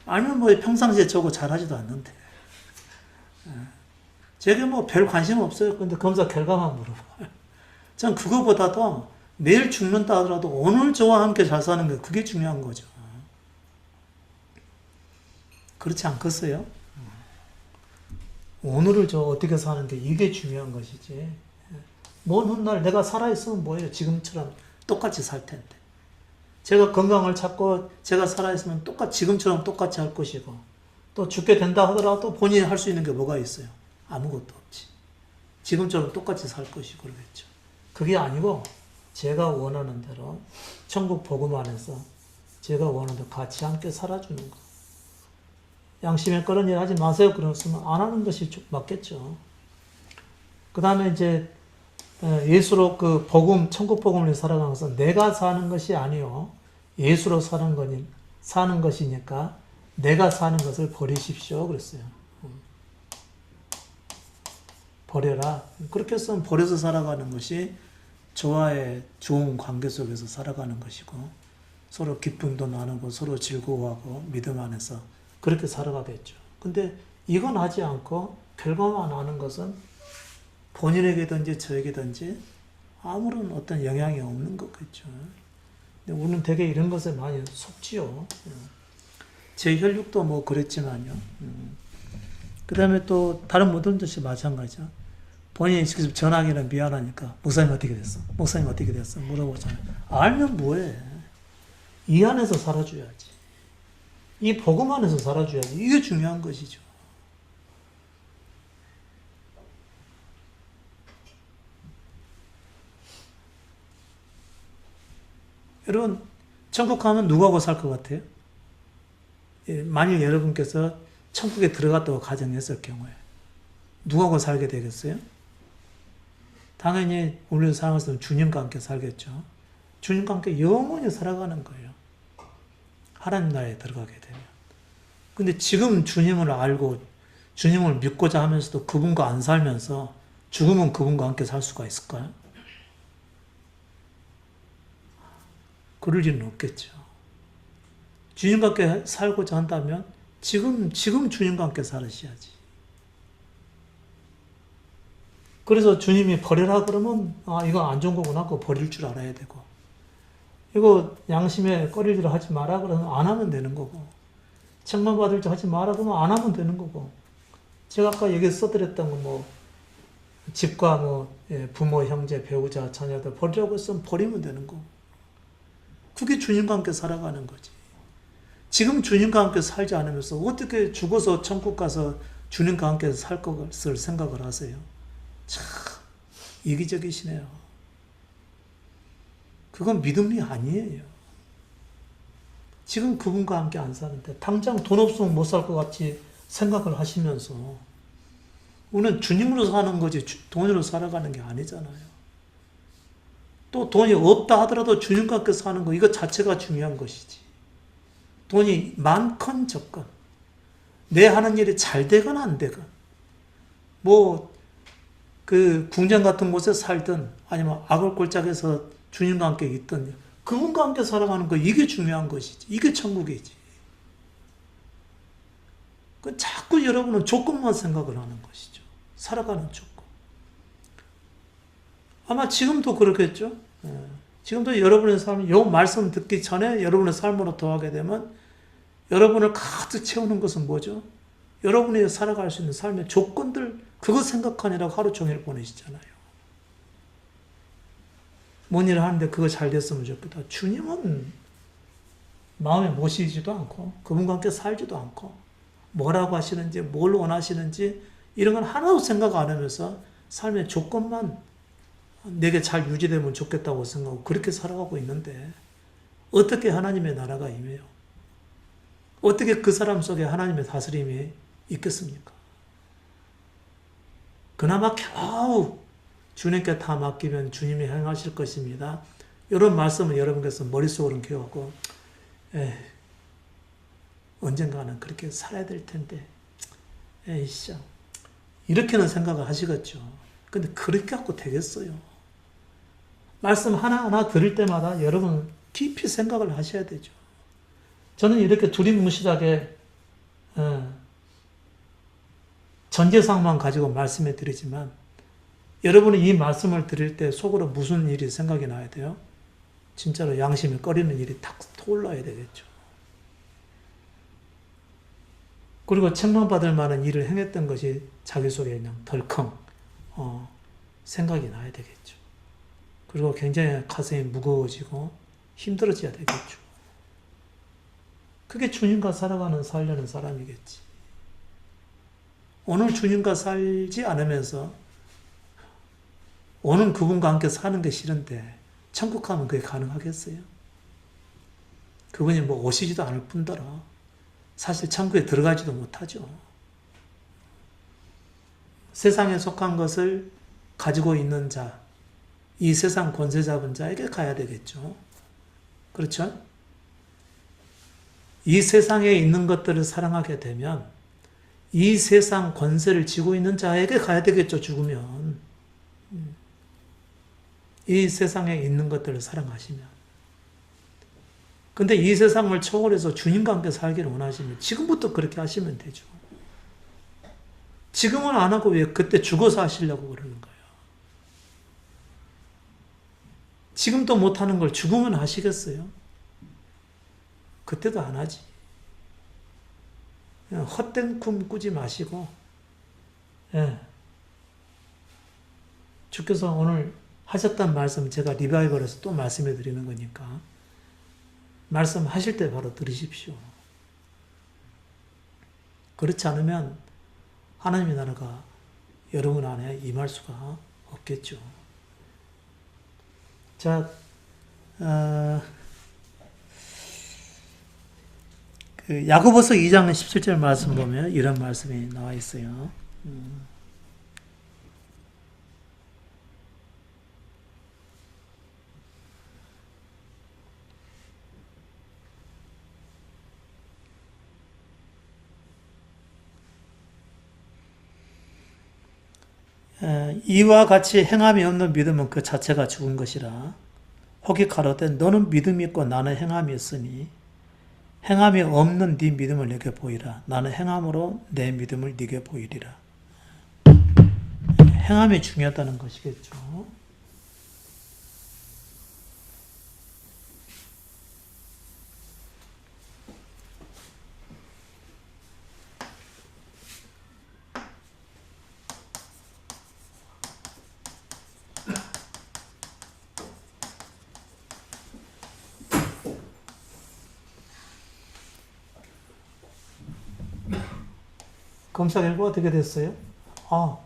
아니면 뭐 평상시에 저거 잘하지도 않는데. 제게 뭐 별 관심 없어요. 근데 검사 결과만 물어봐요. 전 그거보다도 내일 죽는다 하더라도 오늘 저와 함께 잘 사는 게 그게 중요한 거죠. 그렇지 않겠어요? 오늘을 저 어떻게 사는데 이게 중요한 것이지. 먼 훗날 내가 살아있으면 뭐예요? 지금처럼 똑같이 살 텐데. 제가 건강을 찾고 제가 살아있으면 지금처럼 똑같이 할 것이고 또 죽게 된다 하더라도 본인이 할 수 있는 게 뭐가 있어요? 아무것도 없지. 지금처럼 똑같이 살 것이고 그러겠죠. 그게 아니고 제가 원하는 대로 천국 복음 안에서 제가 원하는 대로 같이 함께 살아주는 거. 양심에 그런 일 하지 마세요. 그랬으면 안 하는 것이 맞겠죠. 그 다음에 이제 예수로 그 복음, 천국 복음을 살아가면서 내가 사는 것이 아니요. 예수로 사는 것이니까 내가 사는 것을 버리십시오. 그랬어요. 버려라. 그렇게 해서 버려서 살아가는 것이 저와의 좋은 관계 속에서 살아가는 것이고 서로 기쁨도 나누고 서로 즐거워하고 믿음 안에서 그렇게 살아가겠죠. 근데 이건 하지 않고 결과만 아는 것은 본인에게든지 저에게든지 아무런 어떤 영향이 없는 거겠죠. 근데 우리는 되게 이런 것에 많이 속지요. 제 혈육도 뭐 그랬지만요. 그 다음에 또 다른 모든 것이 마찬가지죠. 본인이 직접 전화하기는 미안하니까 목사님 어떻게 됐어? 목사님 어떻게 됐어? 물어보잖아요. 알면 뭐해? 이 안에서 살아줘야지. 이 복음 안에서 살아줘야지. 이게 중요한 것이죠. 여러분, 천국 가면 누구하고 살 것 같아요? 만일 여러분께서 천국에 들어갔다고 가정했을 경우에 누구하고 살게 되겠어요? 당연히 우리 살아가서는 주님과 함께 살겠죠. 주님과 함께 영원히 살아가는 거예요. 하나님 나라에 들어가게 되면. 근데 지금 주님을 알고 주님을 믿고자 하면서도 그분과 안 살면서 죽으면 그분과 함께 살 수가 있을까요? 그럴 일은 없겠죠. 주님과 함께 살고자 한다면 지금 주님과 함께 살으셔야지. 그래서 주님이 버려라 그러면 이거 안 좋은 거구나 그거 버릴 줄 알아야 되고 이거 양심에 꺼릴 일 하지 마라 그러면 안 하면 되는 거고 책만 받을 줄 하지 마라 그러면 안 하면 되는 거고 제가 아까 여기 써드렸던 거 뭐 집과 뭐 부모, 형제, 배우자, 자녀들 버리라고 했으면 버리면 되는 거고 그게 주님과 함께 살아가는 거지. 지금 주님과 함께 살지 않으면서 어떻게 죽어서 천국 가서 주님과 함께 살 것을 생각을 하세요? 참 이기적이시네요. 그건 믿음이 아니에요. 지금 그분과 함께 안 사는데 당장 돈 없으면 못 살 것 같이 생각을 하시면서 우리는 주님으로 사는 거지 돈으로 살아가는 게 아니잖아요. 또 돈이 없다 하더라도 주님과 함께 사는 거 이거 자체가 중요한 것이지. 돈이 많건 적건 내 하는 일이 잘 되건 안 되건 뭐 그 궁전 같은 곳에 살든 아니면 악을골짜기에서 주님과 함께 있든 그분과 함께 살아가는 거 이게 중요한 것이지. 이게 천국이지. 그 자꾸 여러분은 조건만 생각을 하는 것이죠. 살아가는 조건. 아마 지금도 그렇겠죠. 지금도 여러분의 삶이 이 말씀 듣기 전에 여러분의 삶으로 더하게 되면 여러분을 가득 채우는 것은 뭐죠? 여러분이 살아갈 수 있는 삶의 조건들 그거 생각하느라고 하루 종일 보내시잖아요. 뭔 일을 하는데 그거 잘 됐으면 좋겠다. 주님은 마음에 모시지도 않고 그분과 함께 살지도 않고 뭐라고 하시는지, 뭘 원하시는지 이런 건 하나도 생각 안 하면서 삶의 조건만 내게 잘 유지되면 좋겠다고 생각하고 그렇게 살아가고 있는데 어떻게 하나님의 나라가 임해요? 어떻게 그 사람 속에 하나님의 다스림이 있겠습니까? 그나마 겨우 주님께 다 맡기면 주님이 행하실 것입니다. 이런 말씀을 여러분께서 머릿속으로 기억하고 언젠가는 그렇게 살아야 될 텐데 에이씨 이렇게는 생각을 하시겠죠. 근데 그렇게 갖고 되겠어요. 말씀 하나하나 들을 때마다 여러분 깊이 생각을 하셔야 되죠. 저는 이렇게 두리뭉실하게 전제상만 가지고 말씀해 드리지만 여러분이 이 말씀을 들을 때 속으로 무슨 일이 생각이 나야 돼요? 진짜로 양심이 꺼리는 일이 탁 떠올라야 되겠죠. 그리고 책망받을 만한 일을 행했던 것이 자기 속에 그냥 덜컹 생각이 나야 되겠죠. 그리고 굉장히 가슴이 무거워지고 힘들어져야 되겠죠. 그게 주님과 살아가는 살려는 사람이겠지. 오늘 주님과 살지 않으면서 오늘 그분과 함께 사는 게 싫은데 천국 가면 그게 가능하겠어요? 그분이 뭐 오시지도 않을 뿐더러 사실 천국에 들어가지도 못하죠. 세상에 속한 것을 가지고 있는 자, 이 세상 권세 잡은 자에게 가야 되겠죠. 그렇죠? 이 세상에 있는 것들을 사랑하게 되면 이 세상 권세를 쥐고 있는 자에게 가야 되겠죠, 죽으면. 이 세상에 있는 것들을 사랑하시면. 근데 이 세상을 초월해서 주님과 함께 살기를 원하시면 지금부터 그렇게 하시면 되죠. 지금은 안 하고 왜 그때 죽어서 하시려고 그러는 거예요. 지금도 못하는 걸 죽으면 하시겠어요? 그때도 안 하지. 그냥 헛된 꿈 꾸지 마시고, 주께서 오늘 하셨던 말씀 제가 리바이벌에서 또 말씀해 드리는 거니까 말씀하실 때 바로 들으십시오. 그렇지 않으면 하나님의 나라가 여러분 안에 임할 수가 없겠죠. 자, 그 야고보서 2장 17절 말씀 보면 이런 말씀이 나와 있어요. 이와 같이 행함이 없는 믿음은 그 자체가 죽은 것이라. 혹이 가로되 너는 믿음이 있고 나는 행함이 있으니 행함이 없는 네 믿음을 내게 보이라. 나는 행함으로 내 믿음을 네게 보이리라. 행함이 중요하다는 것이겠죠. 검사 결과 어떻게 됐어요?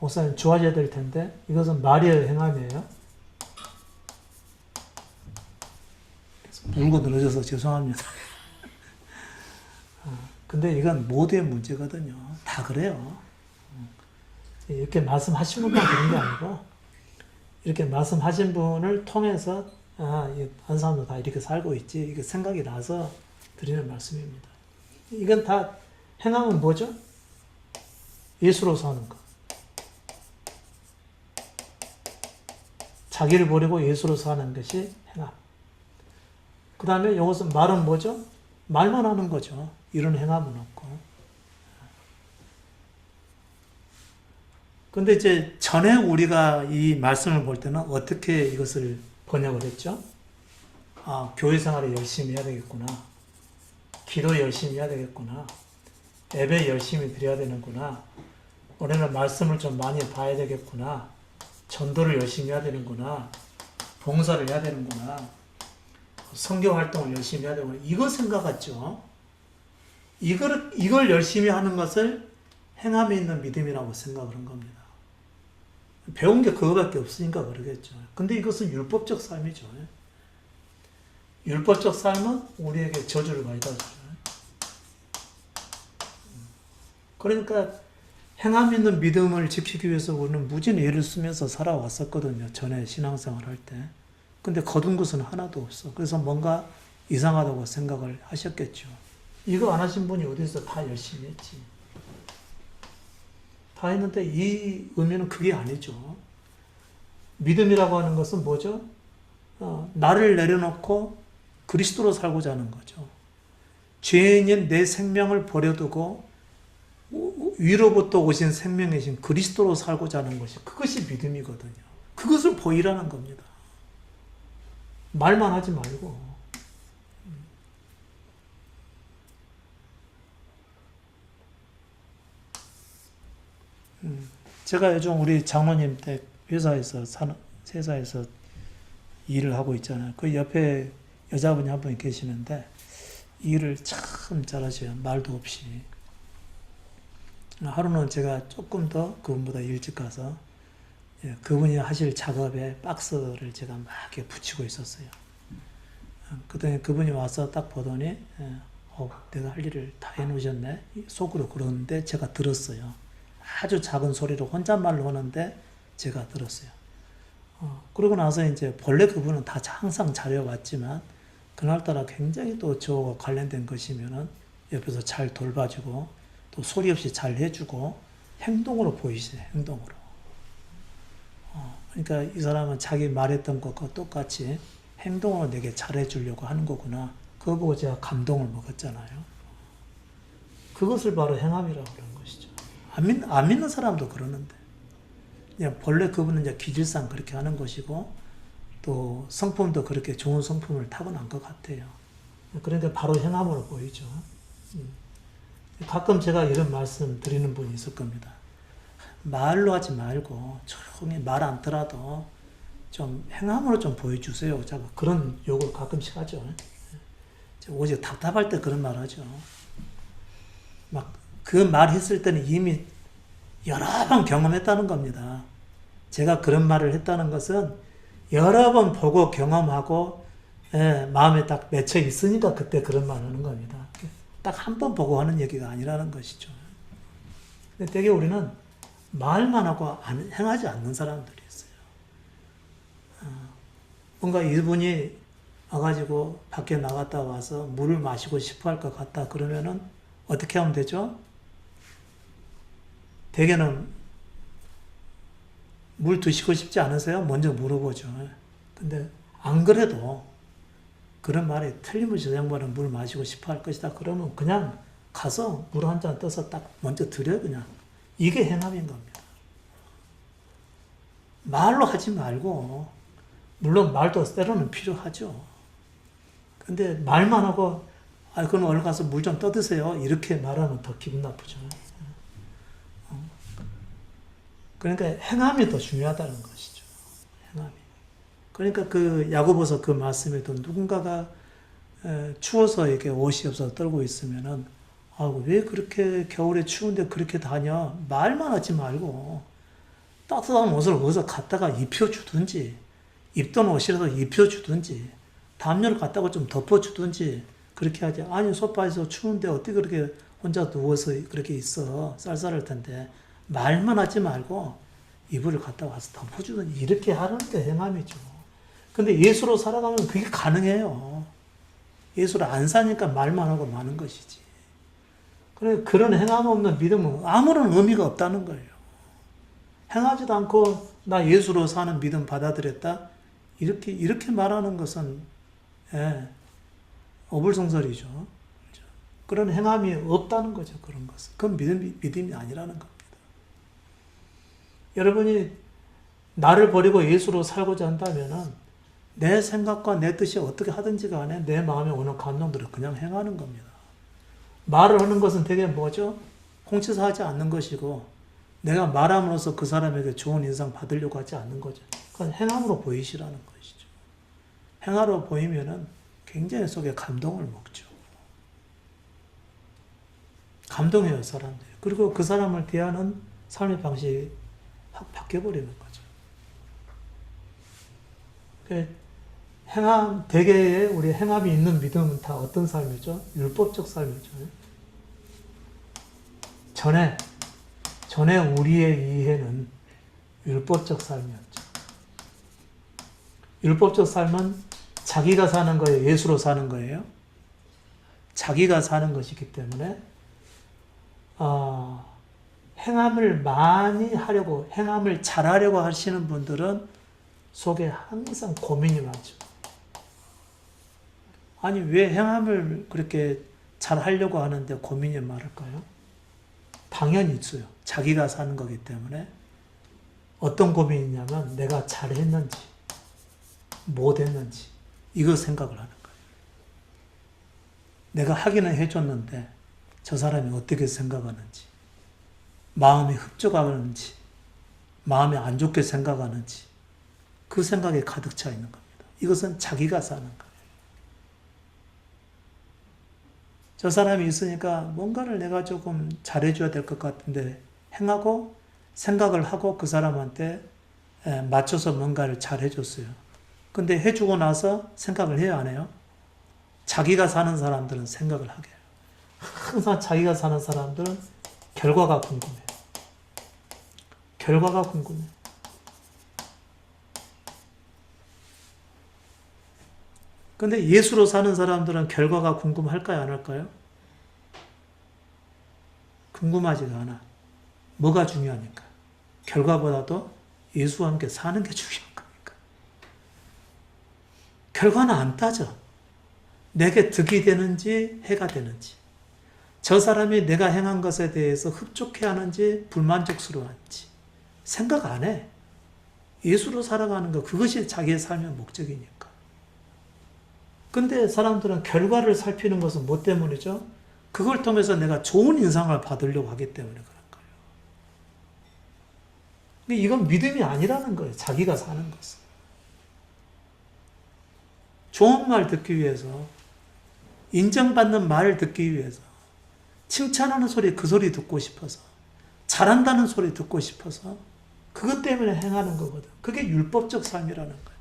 목사님 좋아져야 될 텐데 이것은 마리아의 행함이에요. 물고 늘어져서 죄송합니다. 근데 이건 모두의 문제거든요. 다 그래요. 이렇게 말씀하신 분만 그런 게 아니고 이렇게 말씀하신 분을 통해서 한 사람도 다 이렇게 살고 있지 이게 생각이 나서 드리는 말씀입니다. 이건 다 행함은 뭐죠? 예수로 사는 것. 자기를 버리고 예수로 사는 것이 행함. 그 다음에 이것은 말은 뭐죠? 말만 하는 거죠. 이런 행함은 없고. 근데 이제 전에 우리가 이 말씀을 볼 때는 어떻게 이것을 번역을 했죠? 교회 생활을 열심히 해야 되겠구나. 기도 열심히 해야 되겠구나. 예배 열심히 드려야 되는구나. 올해는 말씀을 좀 많이 봐야 되겠구나. 전도를 열심히 해야 되는구나. 봉사를 해야 되는구나. 성경 활동을 열심히 해야 되는구나. 이거 생각했죠. 이걸 열심히 하는 것을 행함에 있는 믿음이라고 생각을 한 겁니다. 배운 게 그거밖에 없으니까 그러겠죠. 근데 이것은 율법적 삶이죠. 율법적 삶은 우리에게 저주를 가져다 줘요. 그러니까 행함 있는 믿음을 지키기 위해서 우리는 무진 애를 쓰면서 살아왔었거든요. 전에 신앙생활 할 때. 근데 거둔 것은 하나도 없어. 그래서 뭔가 이상하다고 생각을 하셨겠죠. 이거 안 하신 분이 어디 있어? 다 열심히 했지. 다 했는데 이 의미는 그게 아니죠. 믿음이라고 하는 것은 뭐죠? 나를 내려놓고 그리스도로 살고자 하는 거죠. 죄인인 내 생명을 버려두고 위로부터 오신 생명이신 그리스도로 살고자 하는 것이 그것이 믿음이거든요. 그것을 보이라는 겁니다. 말만 하지 말고. 제가 요즘 우리 장로님 댁 회사에서 일을 하고 있잖아요. 그 옆에 여자분이 한 분 계시는데 일을 참 잘하셔요. 말도 없이. 하루는 제가 조금 더 그분보다 일찍 가서 그분이 하실 작업에 박스를 제가 막 이렇게 붙이고 있었어요. 그랬더니 그분이 와서 딱 보더니 내가 할 일을 다 해놓으셨네. 속으로 그러는데 제가 들었어요. 아주 작은 소리로 혼잣말로 하는데 제가 들었어요. 그러고 나서 이제 본래 그분은 다 항상 잘해왔지만 그날따라 굉장히 또 저와 관련된 것이면은 옆에서 잘 돌봐주고 또 소리 없이 잘 해주고 행동으로 보이시네. 행동으로. 그러니까 이 사람은 자기 말했던 것과 똑같이 행동으로 내게 잘해주려고 하는 거구나. 그거 보고 제가 감동을 먹었잖아요. 그것을 바로 행함이라고 그러는 것이죠. 안 믿는 사람도 그러는데 그냥 본래 그분은 이제 기질상 그렇게 하는 것이고 또 성품도 그렇게 좋은 성품을 타고난 것 같아요. 그러니까 바로 행함으로 보이죠. 가끔 제가 이런 말씀 드리는 분이 있을 겁니다. 말로 하지 말고 조용히 말 않더라도 좀 행함으로 좀 보여주세요. 제가 그런 욕을 가끔씩 하죠. 오직 답답할 때 그런 말 하죠. 막 그 말 했을 때는 이미 여러 번 경험했다는 겁니다. 제가 그런 말을 했다는 것은 여러 번 보고 경험하고 마음에 딱 맺혀 있으니까 그때 그런 말을 하는 겁니다. 딱 한 번 보고 하는 얘기가 아니라는 것이죠. 근데 되게 우리는 말만 하고 행하지 않는 사람들이 있어요. 뭔가 이분이 와가지고 밖에 나갔다 와서 물을 마시고 싶어 할 것 같다 그러면은 어떻게 하면 되죠? 대개는 물 드시고 싶지 않으세요? 먼저 물어보죠. 근데 안 그래도 그런 말이 틀림없이 저 양반은 물 마시고 싶어 할 것이다. 그러면 그냥 가서 물 한 잔 떠서 딱 먼저 드려요, 그냥. 이게 행함인 겁니다. 말로 하지 말고, 물론 말도 때로는 필요하죠. 근데 말만 하고, 그럼 얼른 가서 물 좀 떠드세요. 이렇게 말하면 더 기분 나쁘죠. 그러니까 행함이 더 중요하다는 것이죠. 행함이. 그러니까 그 야고보서 그 말씀에도 누군가가 추워서 이렇게 옷이 없어서 떨고 있으면은 왜 그렇게 겨울에 추운데 그렇게 다녀? 말만 하지 말고 따뜻한 옷을 어디서 갖다가 입혀주든지 입던 옷이라도 입혀주든지 담요를 갖다가 좀 덮어주든지 그렇게 하지. 아니 소파에서 추운데 어떻게 그렇게 혼자 누워서 그렇게 있어. 쌀쌀할 텐데 말만 하지 말고 이불을 갖다 와서 덮어주든지 이렇게 하는 게 행함이죠. 근데 예수로 살아가면 그게 가능해요. 예수를 안 사니까 말만 하고 마는 것이지. 그런 행함 없는 믿음은 아무런 의미가 없다는 거예요. 행하지도 않고 나 예수로 사는 믿음 받아들였다. 이렇게 말하는 것은 어불성설이죠. 그런 행함이 없다는 거죠. 그런 것은. 그건 믿음이 아니라는 겁니다. 여러분이 나를 버리고 예수로 살고자 한다면은 내 생각과 내 뜻이 어떻게 하든지 간에 내 마음에 오는 감정들을 그냥 행하는 겁니다. 말을 하는 것은 되게 뭐죠? 홍치사 하지 않는 것이고 내가 말함으로써 그 사람에게 좋은 인상 받으려고 하지 않는 거죠. 그건 행함으로 보이시라는 것이죠. 행함으로 보이면은 굉장히 속에 감동을 먹죠. 감동해요, 사람들이. 그리고 그 사람을 대하는 삶의 방식이 확 바뀌어버리는 거죠. 대개의 우리 행함이 있는 믿음은 다 어떤 삶이죠? 율법적 삶이죠. 전에 우리의 이해는 율법적 삶이었죠. 율법적 삶은 자기가 사는 거예요? 예수로 사는 거예요? 자기가 사는 것이기 때문에 행함을 많이 하려고, 행함을 잘하려고 하시는 분들은 속에 항상 고민이 많죠. 아니, 왜 행함을 그렇게 잘하려고 하는데 고민이 많을까요? 당연히 있어요. 자기가 사는 거기 때문에. 어떤 고민이 있냐면 내가 잘했는지 못했는지 이거 생각을 하는 거예요. 내가 하기는 해줬는데 저 사람이 어떻게 생각하는지, 마음이 흡족하는지, 마음이 안 좋게 생각하는지 그 생각에 가득 차 있는 겁니다. 이것은 자기가 사는 거예요. 저 사람이 있으니까 뭔가를 내가 조금 잘해줘야 될 것 같은데 행하고 생각을 하고 그 사람한테 맞춰서 뭔가를 잘해줬어요. 근데 해주고 나서 생각을 해요, 안 해요? 자기가 사는 사람들은 생각을 하게 해요. 항상 자기가 사는 사람들은 결과가 궁금해요. 결과가 궁금해요. 근데 예수로 사는 사람들은 결과가 궁금할까요, 안 할까요? 궁금하지가 않아. 뭐가 중요하니까? 결과보다도 예수와 함께 사는 게 중요한 거니까. 결과는 안 따져. 내게 득이 되는지 해가 되는지, 저 사람이 내가 행한 것에 대해서 흡족해하는지 불만족스러워하는지 생각 안 해. 예수로 살아가는 것, 그것이 자기의 삶의 목적이니까. 근데 사람들은 결과를 살피는 것은 뭐 때문이죠? 그걸 통해서 내가 좋은 인상을 받으려고 하기 때문에 그런 거예요. 근데 이건 믿음이 아니라는 거예요. 자기가 사는 것은. 좋은 말 듣기 위해서, 인정받는 말을 듣기 위해서, 칭찬하는 소리, 그 소리 듣고 싶어서, 잘한다는 소리 듣고 싶어서, 그것 때문에 행하는 거거든. 그게 율법적 삶이라는 거예요.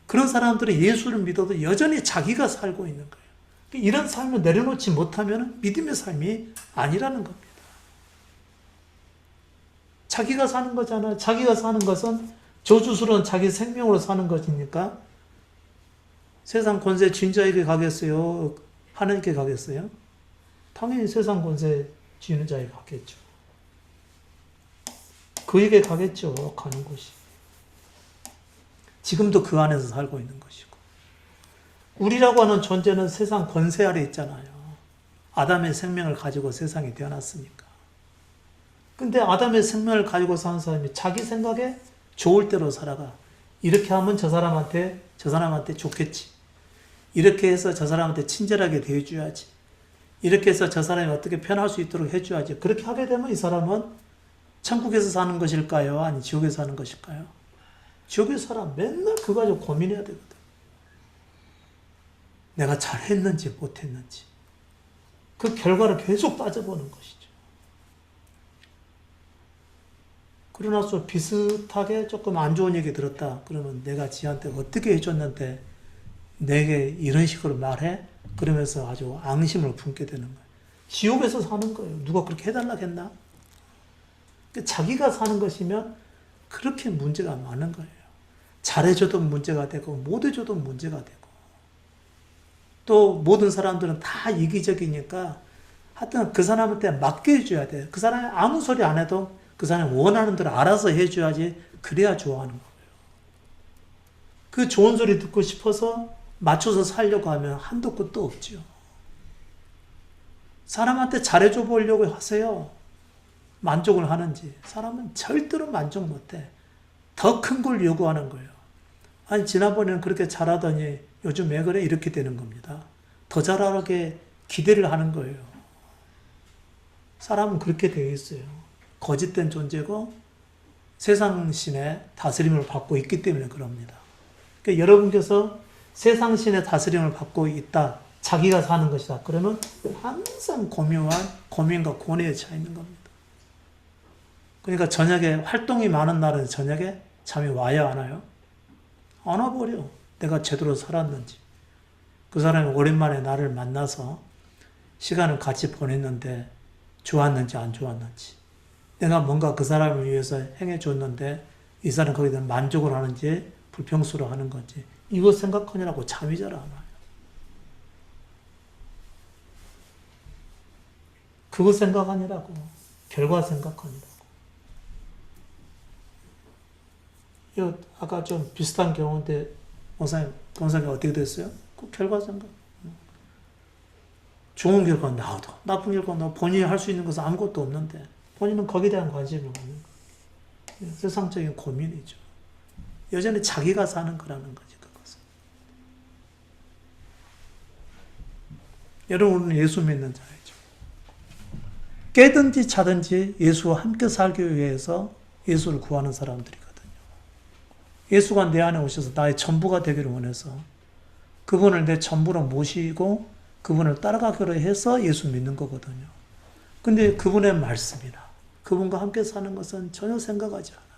그런 사람들은 예수를 믿어도 여전히 자기가 살고 있는 거예요. 이런 삶을 내려놓지 못하면 믿음의 삶이 아니라는 겁니다. 자기가 사는 거잖아요. 자기가 사는 것은 저주스러운 자기 생명으로 사는 것이니까 세상 권세 쥔 자에게 가겠어요? 하나님께 가겠어요? 당연히 세상 권세 쥐는 자에게 가겠죠. 그에게 가겠죠. 가는 곳이. 지금도 그 안에서 살고 있는 것이고. 우리라고 하는 존재는 세상 권세 아래 있잖아요. 아담의 생명을 가지고 세상에 태어났으니까. 근데 아담의 생명을 가지고 사는 사람이 자기 생각에 좋을 대로 살아가. 이렇게 하면 저 사람한테 좋겠지. 이렇게 해서 저 사람한테 친절하게 대해줘야지. 이렇게 해서 저 사람이 어떻게 편할 수 있도록 해줘야지. 그렇게 하게 되면 이 사람은 천국에서 사는 것일까요? 아니 지옥에서 사는 것일까요? 지옥에서 살아. 맨날 그거 가지고 고민해야 되거든. 내가 잘했는지 못했는지. 그 결과를 계속 따져보는 것이죠. 그러나 또 비슷하게 조금 안 좋은 얘기 들었다. 그러면 내가 지한테 어떻게 해줬는데 내게 이런 식으로 말해? 그러면서 아주 앙심을 품게 되는 거예요. 지옥에서 사는 거예요. 누가 그렇게 해달라고 했나? 자기가 사는 것이면 그렇게 문제가 많은 거예요. 잘해줘도 문제가 되고 못 해줘도 문제가 되고 또 모든 사람들은 다 이기적이니까 하여튼 그 사람한테 맡겨줘야 돼요. 그 사람이 아무 소리 안 해도 그 사람이 원하는 대로 알아서 해줘야지. 그래야 좋아하는 거예요. 그 좋은 소리 듣고 싶어서 맞춰서 살려고 하면 한도 끝도 없죠. 사람한테 잘해줘 보려고 하세요. 만족을 하는지. 사람은 절대로 만족 못해. 더 큰 걸 요구하는 거예요. 아니 지난번에는 그렇게 잘하더니 요즘 왜 그래? 이렇게 되는 겁니다. 더 잘하게 기대를 하는 거예요. 사람은 그렇게 되어 있어요. 거짓된 존재고 세상 신의 다스림을 받고 있기 때문에 그럽니다. 그러니까 여러분께서 세상 신의 다스림을 받고 있다. 자기가 사는 것이다. 그러면 항상 고민과 고뇌에 차 있는 겁니다. 그러니까 저녁에 활동이 많은 날은 저녁에 잠이 와야 안 와요? 안 와버려. 내가 제대로 살았는지. 그 사람이 오랜만에 나를 만나서 시간을 같이 보냈는데 좋았는지 안 좋았는지. 내가 뭔가 그 사람을 위해서 행해줬는데 이 사람은 거기에 대한 만족을 하는지 불평스러워 하는 건지. 이거 생각하느라고 잠이 잘 안 와요. 그거 생각하느라고. 결과 생각하느라고. 아까 좀 비슷한 경우인데 본사님 어떻게 됐어요? 그 결과 생각. 좋은 결과 나와도 나쁜 결과 나와도 본인이 할 수 있는 것은 아무것도 없는데 본인은 거기에 대한 관심을 갖는 거예요. 세상적인 고민이죠. 여전히 자기가 사는 거라는 거지, 그것은. 여러분은 예수 믿는 자이죠. 깨든지 차든지 예수와 함께 살기 위해서 예수를 구하는 사람들이거든요. 예수가 내 안에 오셔서 나의 전부가 되기를 원해서 그분을 내 전부로 모시고 그분을 따라가기로 해서 예수 믿는 거거든요. 근데 그분의 말씀이나 그분과 함께 사는 것은 전혀 생각하지 않아요.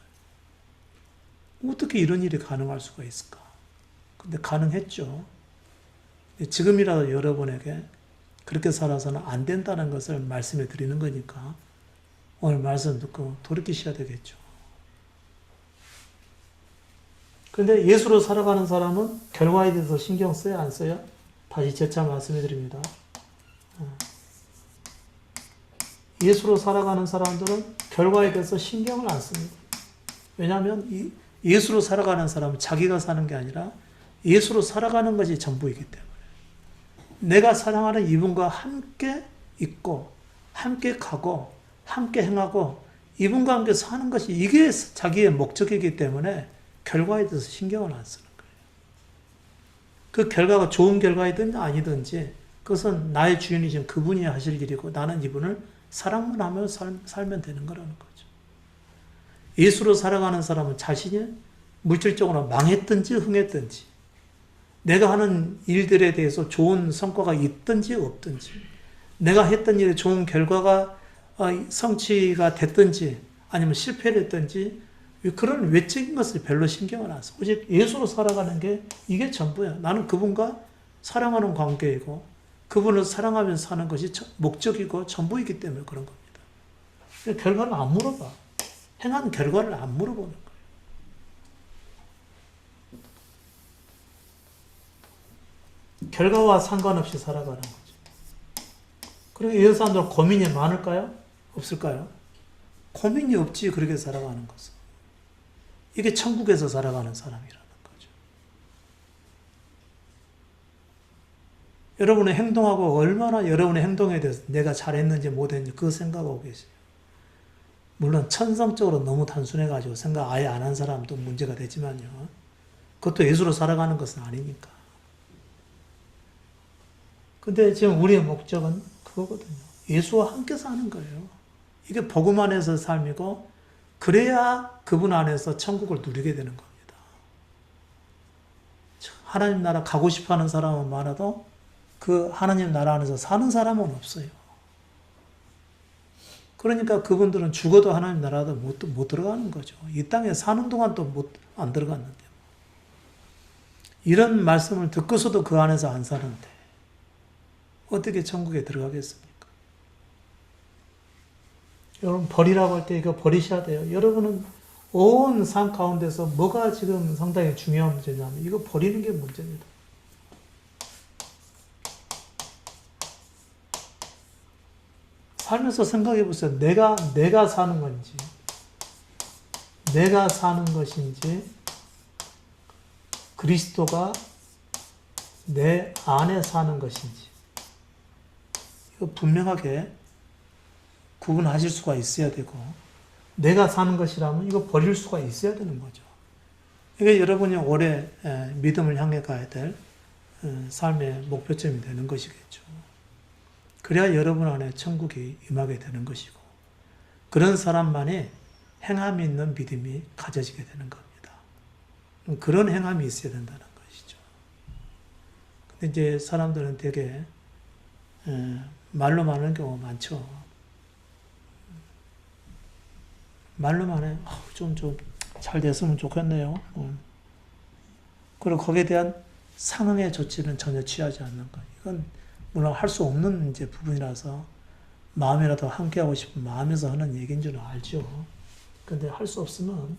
어떻게 이런 일이 가능할 수가 있을까? 근데 가능했죠. 지금이라도 여러분에게 그렇게 살아서는 안 된다는 것을 말씀해 드리는 거니까 오늘 말씀 듣고 돌이키셔야 되겠죠. 근데 예수로 살아가는 사람은 결과에 대해서 신경 써요, 안 써요? 다시 재차 말씀해 드립니다. 예수로 살아가는 사람들은 결과에 대해서 신경을 안 씁니다. 왜냐하면 예수로 살아가는 사람은 자기가 사는 게 아니라 예수로 살아가는 것이 전부이기 때문에 내가 사랑하는 이분과 함께 있고 함께 가고 함께 행하고 이분과 함께 사는 것이 이게 자기의 목적이기 때문에 결과에 대해서 신경을 안 쓰는 거예요. 그 결과가 좋은 결과이든지 아니든지 그것은 나의 주인이신 그분이 하실 일이고 나는 이분을 사랑만 하며 살면 되는 거라는 거죠. 예수로 살아가는 사람은 자신이 물질적으로 망했든지 흥했든지 내가 하는 일들에 대해서 좋은 성과가 있든지 없든지 내가 했던 일에 좋은 결과가 성취가 됐든지 아니면 실패를 했든지 그런 외적인 것을 별로 신경을 안 써. 오직 예수로 살아가는 게 이게 전부야. 나는 그분과 사랑하는 관계이고 그분을 사랑하면서 사는 것이 목적이고 전부이기 때문에 그런 겁니다. 결과를 안 물어봐. 행한 결과를 안 물어보는 거예요. 결과와 상관없이 살아가는 거죠. 그리고 이 사람들은 고민이 많을까요? 없을까요? 고민이 없지 그렇게 살아가는 것은. 이게 천국에서 살아가는 사람이라는 거죠. 여러분의 행동하고 얼마나 여러분의 행동에 대해서 내가 잘했는지 못했는지 그거 생각하고 계세요. 물론 천성적으로 너무 단순해가지고 생각 아예 안 한 사람도 문제가 되지만요. 그것도 예수로 살아가는 것은 아니니까. 근데 지금 우리의 목적은 그거거든요. 예수와 함께 사는 거예요. 이게 복음 안에서 삶이고 그래야 그분 안에서 천국을 누리게 되는 겁니다. 하나님 나라 가고 싶어하는 사람은 많아도 그 하나님 나라 안에서 사는 사람은 없어요. 그러니까 그분들은 죽어도 하나님 나라도 못 들어가는 거죠. 이 땅에 사는 동안 또 안 들어갔는데. 이런 말씀을 듣고서도 그 안에서 안 사는데 어떻게 천국에 들어가겠습니까? 여러분 버리라고 할 때 이거 버리셔야 돼요. 여러분은 온 삶 가운데서 뭐가 지금 상당히 중요한 문제냐면 이거 버리는 게 문제입니다. 살면서 생각해 보세요. 내가 사는 건지 내가 사는 것인지 그리스도가 내 안에 사는 것인지 이거 분명하게 구분하실 수가 있어야 되고 내가 사는 것이라면 이거 버릴 수가 있어야 되는 거죠. 이게 여러분이 올해 믿음을 향해 가야 될 삶의 목표점이 되는 것이겠죠. 그래야 여러분 안에 천국이 임하게 되는 것이고 그런 사람만이 행함이 있는 믿음이 가져지게 되는 겁니다. 그런 행함이 있어야 된다는 것이죠. 근데 이제 사람들은 되게 말로만 하는 경우가 많죠. 말로만 해. 좀 잘 됐으면 좋겠네요. 그리고 거기에 대한 상응의 조치는 전혀 취하지 않는 거. 이건 물론 할 수 없는 이제 부분이라서 마음이라도 함께하고 싶은 마음에서 하는 얘기인 줄은 알죠. 근데 할 수 없으면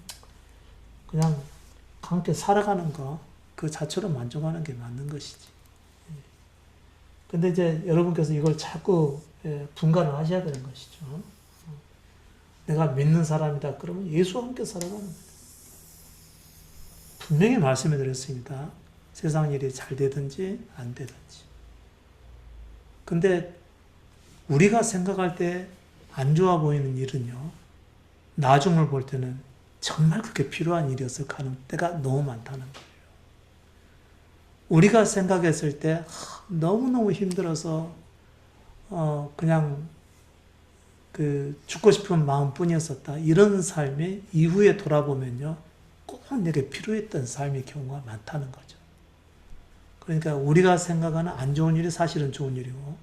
그냥 함께 살아가는 거, 그 자체로 만족하는 게 맞는 것이지. 근데 이제 여러분께서 이걸 자꾸 분간을 하셔야 되는 것이죠. 내가 믿는 사람이다. 그러면 예수와 함께 살아가는 거예요. 분명히 말씀해 드렸습니다. 세상 일이 잘 되든지 안 되든지. 근데 우리가 생각할 때 안 좋아 보이는 일은요, 나중을 볼 때는 정말 그게 필요한 일이었을 가능 때가 너무 많다는 거예요. 우리가 생각했을 때 너무너무 힘들어서 그냥 그 죽고 싶은 마음뿐이었었다. 이런 삶이 이후에 돌아보면요, 꼭 내게 필요했던 삶의 경우가 많다는 거죠. 그러니까 우리가 생각하는 안 좋은 일이 사실은 좋은 일이고,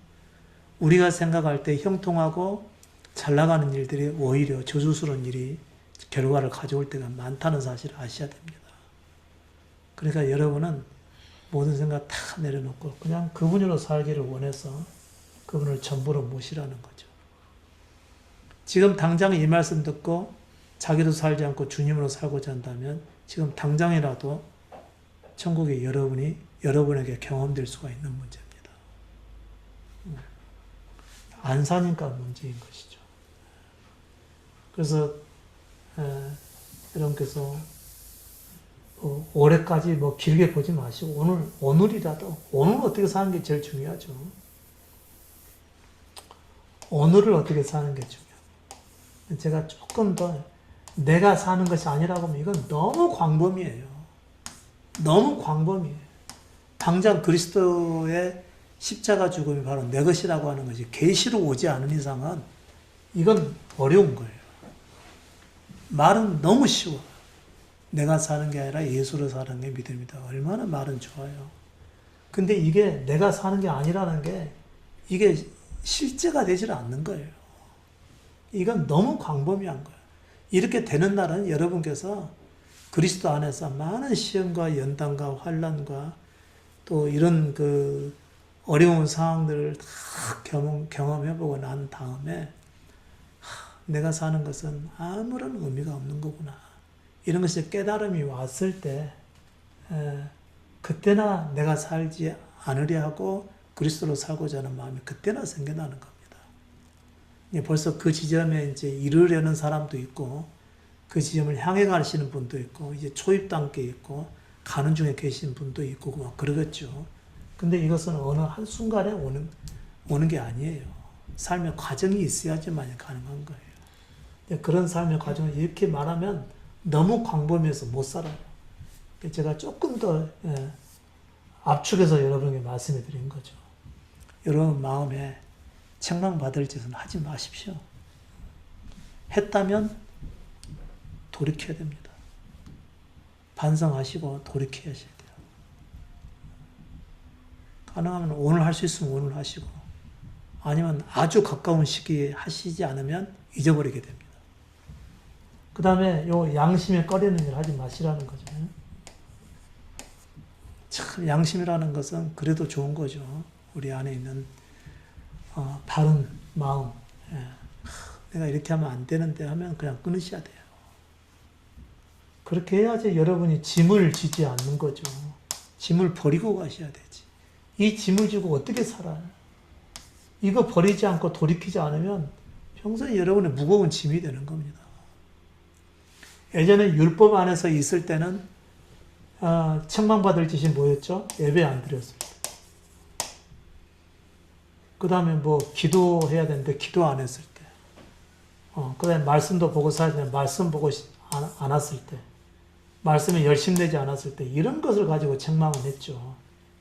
우리가 생각할 때 형통하고 잘 나가는 일들이 오히려 저주스러운 일이 결과를 가져올 때가 많다는 사실을 아셔야 됩니다. 그러니까 여러분은 모든 생각 다 내려놓고 그냥 그분으로 살기를 원해서 그분을 전부로 모시라는 거죠. 지금 당장 이 말씀 듣고 자기도 살지 않고 주님으로 살고자 한다면 지금 당장이라도 천국이 여러분에게 경험될 수가 있는 문제입니다. 안 사니까 문제인 것이죠. 그래서 여러분께서 올해까지 길게 보지 마시고 오늘이라도 오늘 어떻게 사는 게 제일 중요하죠. 오늘을 어떻게 사는 게 중요해요. 제가 조금 더 내가 사는 것이 아니라고 하면 이건 너무 광범위해요. 너무 광범위해요. 당장 그리스도의 십자가 죽음이 바로 내 것이라고 하는 것이 계시로 오지 않은 이상은 이건 어려운 거예요. 말은 너무 쉬워. 내가 사는 게 아니라 예수로 사는 게 믿음이다. 얼마나 말은 좋아요. 근데 이게 내가 사는 게 아니라는 게 이게 실제가 되질 않는 거예요. 이건 너무 광범위한 거예요. 이렇게 되는 날은 여러분께서 그리스도 안에서 많은 시험과 연단과 환난과 또 이런 그 어려운 상황들을 다 경험해보고 난 다음에 내가 사는 것은 아무런 의미가 없는 거구나. 이런 것이 깨달음이 왔을 때 그때나 내가 살지 않으려 하고 그리스도로 살고자 하는 마음이 그때나 생겨나는 겁니다. 벌써 그 지점에 이제 이르려는 사람도 있고 그 지점을 향해 가시는 분도 있고 이제 초입 단계에 있고 가는 중에 계신 분도 있고 막 그러겠죠. 근데 이것은 어느 한순간에 오는 게 아니에요. 삶의 과정이 있어야지만 가능한 거예요. 그런 삶의 과정을 이렇게 말하면 너무 광범위해서 못 살아요. 제가 조금 더 압축해서 여러분에게 말씀해 드린 거죠. 여러분 마음에 책망받을 짓은 하지 마십시오. 했다면 돌이켜야 됩니다. 반성하시고 돌이켜야 돼요. 가능하면 오늘 할 수 있으면 오늘 하시고 아니면 아주 가까운 시기에 하시지 않으면 잊어버리게 됩니다. 그 다음에 요 양심에 꺼리는 일 하지 마시라는 거죠. 참 양심이라는 것은 그래도 좋은 거죠. 우리 안에 있는 바른 마음. 내가 이렇게 하면 안 되는데 하면 그냥 끊으셔야 돼요. 그렇게 해야지 여러분이 짐을 지지 않는 거죠. 짐을 버리고 가셔야 되지. 이 짐을 지고 어떻게 살아요? 이거 버리지 않고 돌이키지 않으면 평생 여러분의 무거운 짐이 되는 겁니다. 예전에 율법 안에서 있을 때는 책망받을 짓이 뭐였죠? 예배 안 드렸을 때. 그 다음에 기도해야 되는데 기도 안 했을 때. 그 다음에 말씀도 보고 살아야 되는데 말씀 보고 안 왔을 때. 말씀에 열심내지 않았을 때. 이런 것을 가지고 책망을 했죠.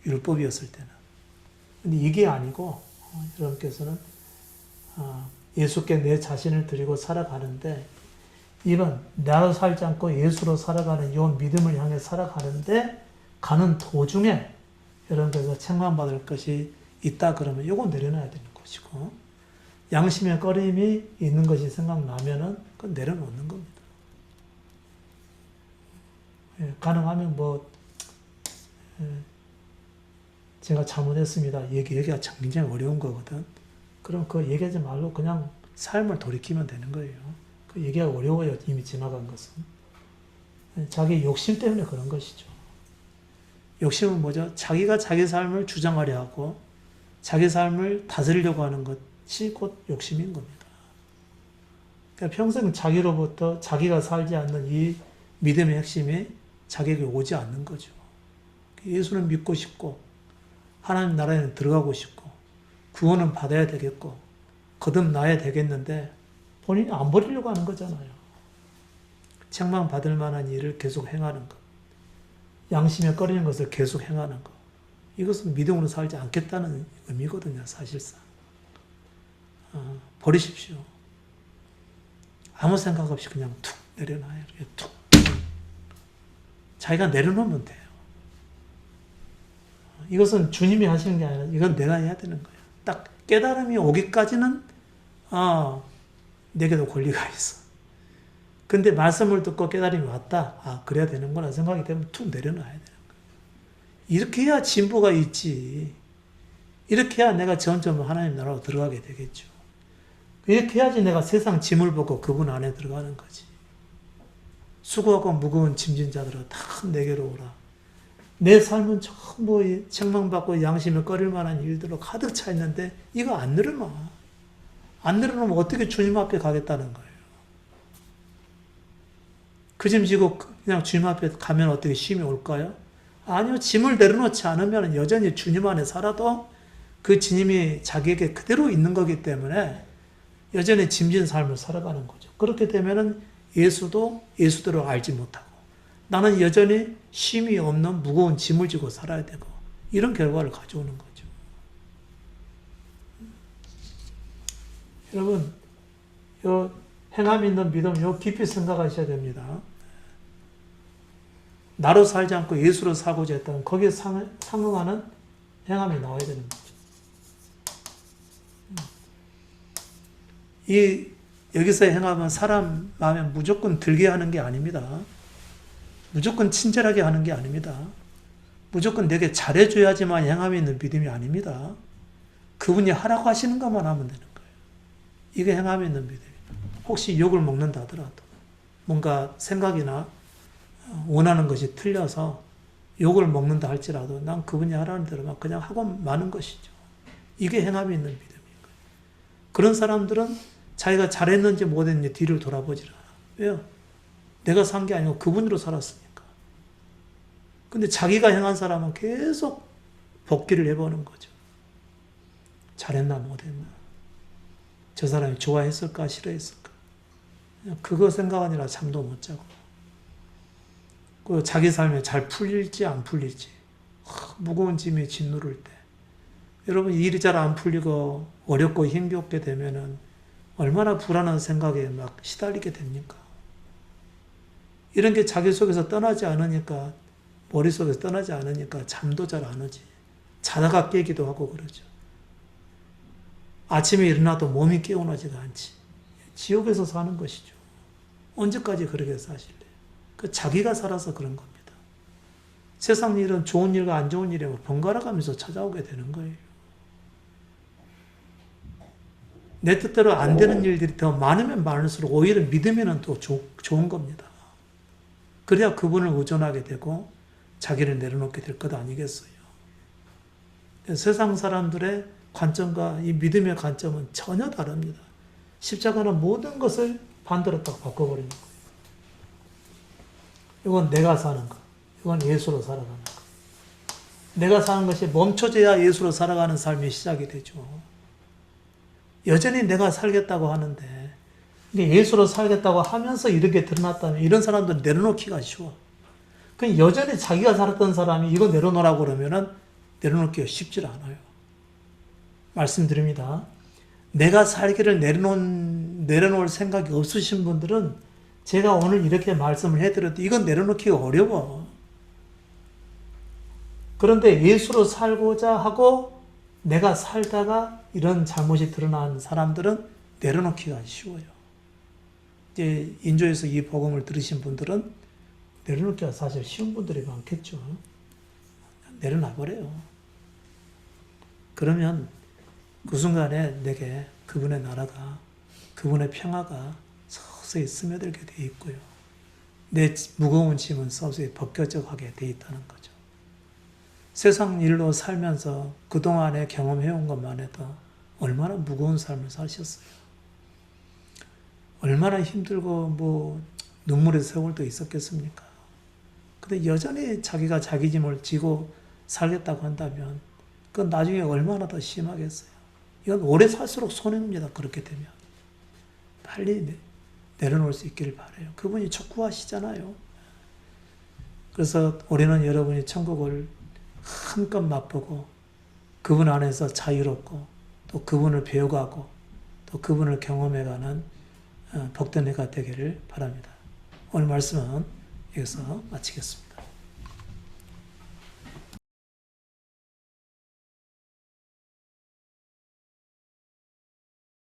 율법이었을 때는. 근데 이게 아니고 여러분께서는 예수께 내 자신을 드리고 살아가는데 이런 나로 살지 않고 예수로 살아가는 이 믿음을 향해 살아가는데 가는 도중에 여러분께서 책망받을 것이 있다 그러면 이거 내려놔야 되는 것이고, 양심의 꺼림이 있는 것이 생각나면은 그건 내려놓는 겁니다. 예, 가능하면 제가 잘못했습니다. 얘기가 굉장히 어려운 거거든. 그럼 그거 얘기하지 말고 그냥 삶을 돌이키면 되는 거예요. 그 얘기가 어려워요. 이미 지나간 것은. 자기 욕심 때문에 그런 것이죠. 욕심은 뭐죠? 자기가 자기 삶을 주장하려 하고 자기 삶을 다스리려고 하는 것이 곧 욕심인 겁니다. 그러니까 평생 자기로부터 자기가 살지 않는 이 믿음의 핵심이 자기에게 오지 않는 거죠. 예수는 믿고 싶고 하나님 나라에는 들어가고 싶고 구원은 받아야 되겠고 거듭나야 되겠는데 본인이 안 버리려고 하는 거잖아요. 책망받을 만한 일을 계속 행하는 것, 양심에 꺼리는 것을 계속 행하는 것, 이것은 믿음으로 살지 않겠다는 의미거든요. 사실상 버리십시오. 아무 생각 없이 그냥 툭 내려놔요. 이렇게 툭. 자기가 내려놓으면 돼요. 이것은 주님이 하시는 게 아니라 이건 내가 해야 되는 거예요. 딱 깨달음이 오기까지는 내게도 권리가 있어. 근데 말씀을 듣고 깨달음이 왔다. 그래야 되는구나 생각이 되면 툭 내려놔야 되는 거예요. 이렇게 해야 진보가 있지. 이렇게 해야 내가 점점 하나님 나라로 들어가게 되겠죠. 이렇게 해야지 내가 세상 짐을 벗고 그분 안에 들어가는 거지. 수고하고 무거운 짐진 자들아 다 내게로 오라. 내 삶은 전부 책망받고 양심에 꺼릴 만한 일들로 가득 차 있는데 이거 안 내려놔. 안 내려놓으면 어떻게 주님 앞에 가겠다는 거예요. 그 짐 지고 그냥 주님 앞에 가면 어떻게 쉼이 올까요? 아니요. 짐을 내려놓지 않으면 여전히 주님 안에 살아도 그 짐이 자기에게 그대로 있는 거기 때문에 여전히 짐진 삶을 살아가는 거죠. 그렇게 되면은 예수도 예수대로 알지 못하고 나는 여전히 쉼이 없는 무거운 짐을 지고 살아야 되고 이런 결과를 가져오는 거죠. 여러분, 요 행함 있는 믿음 요 깊이 생각하셔야 됩니다. 나로 살지 않고 예수로 살고자 했다면 거기에 상응하는 행함이 나와야 되는 거죠. 여기서의 행함은 사람 마음에 무조건 들게 하는 게 아닙니다. 무조건 친절하게 하는 게 아닙니다. 무조건 내게 잘해줘야지만 행함이 있는 믿음이 아닙니다. 그분이 하라고 하시는 것만 하면 되는 거예요. 이게 행함이 있는 믿음이에요. 혹시 욕을 먹는다 하더라도 뭔가 생각이나 원하는 것이 틀려서 욕을 먹는다 할지라도 난 그분이 하라는 대로만 그냥 하고 마는 것이죠. 이게 행함이 있는 믿음인 거예요. 그런 사람들은 자기가 잘했는지 못했는지 뒤를 돌아보질 않아. 왜요? 내가 산 게 아니고 그분으로 살았으니까. 근데 자기가 행한 사람은 계속 복기를 해보는 거죠. 잘했나 못했나. 저 사람이 좋아했을까 싫어했을까. 그거 생각 아니라 잠도 못 자고. 그 자기 삶에 잘 풀릴지 안 풀릴지. 무거운 짐이 짓누를 때. 여러분 일이 잘 안 풀리고 어렵고 힘겹게 되면은 얼마나 불안한 생각에 막 시달리게 됩니까? 이런 게 자기 속에서 떠나지 않으니까, 머릿속에서 떠나지 않으니까 잠도 잘 안 오지. 자다가 깨기도 하고 그러죠. 아침에 일어나도 몸이 깨어나지가 않지. 지옥에서 사는 것이죠. 언제까지 그렇게 사실래요? 그 자기가 살아서 그런 겁니다. 세상 일은 좋은 일과 안 좋은 일이 번갈아 가면서 찾아오게 되는 거예요. 내 뜻대로 안 되는 일들이 더 많으면 많을수록 오히려 믿으면 또 좋은 겁니다. 그래야 그분을 의존하게 되고 자기를 내려놓게 될 것 아니겠어요. 세상 사람들의 관점과 이 믿음의 관점은 전혀 다릅니다. 십자가는 모든 것을 반대로 딱 바꿔버리는 거예요. 이건 내가 사는 것, 이건 예수로 살아가는 것. 내가 사는 것이 멈춰져야 예수로 살아가는 삶이 시작이 되죠. 여전히 내가 살겠다고 하는데 예수로 살겠다고 하면서 이렇게 드러났다면 이런 사람들은 내려놓기가 쉬워. 그냥 여전히 자기가 살았던 사람이 이거 내려놓으라고 그러면은 내려놓기가 쉽지 않아요. 말씀드립니다. 내가 살기를 내려놓을 생각이 없으신 분들은 제가 오늘 이렇게 말씀을 해드려도 이건 내려놓기가 어려워. 그런데 예수로 살고자 하고 내가 살다가 이런 잘못이 드러난 사람들은 내려놓기가 쉬워요. 이제 인조에서 이 복음을 들으신 분들은 내려놓기가 사실 쉬운 분들이 많겠죠. 내려놔버려요. 그러면 그 순간에 내게 그분의 나라가, 그분의 평화가 서서히 스며들게 돼 있고요. 내 무거운 짐은 서서히 벗겨져 가게 돼 있다는 거죠. 세상 일로 살면서 그동안에 경험해온 것만 해도 얼마나 무거운 삶을 사셨어요. 얼마나 힘들고 눈물의 세월도 있었겠습니까? 근데 여전히 자기가 자기 짐을 지고 살겠다고 한다면 그건 나중에 얼마나 더 심하겠어요. 이건 오래 살수록 손해입니다. 그렇게 되면. 빨리 내려놓을 수 있기를 바라요. 그분이 촉구하시잖아요. 그래서 우리는 여러분이 천국을 한껏 맛보고 그분 안에서 자유롭고 또 그분을 배워가고 또 그분을 경험해가는 복된 해가 되기를 바랍니다. 오늘 말씀은 여기서 마치겠습니다.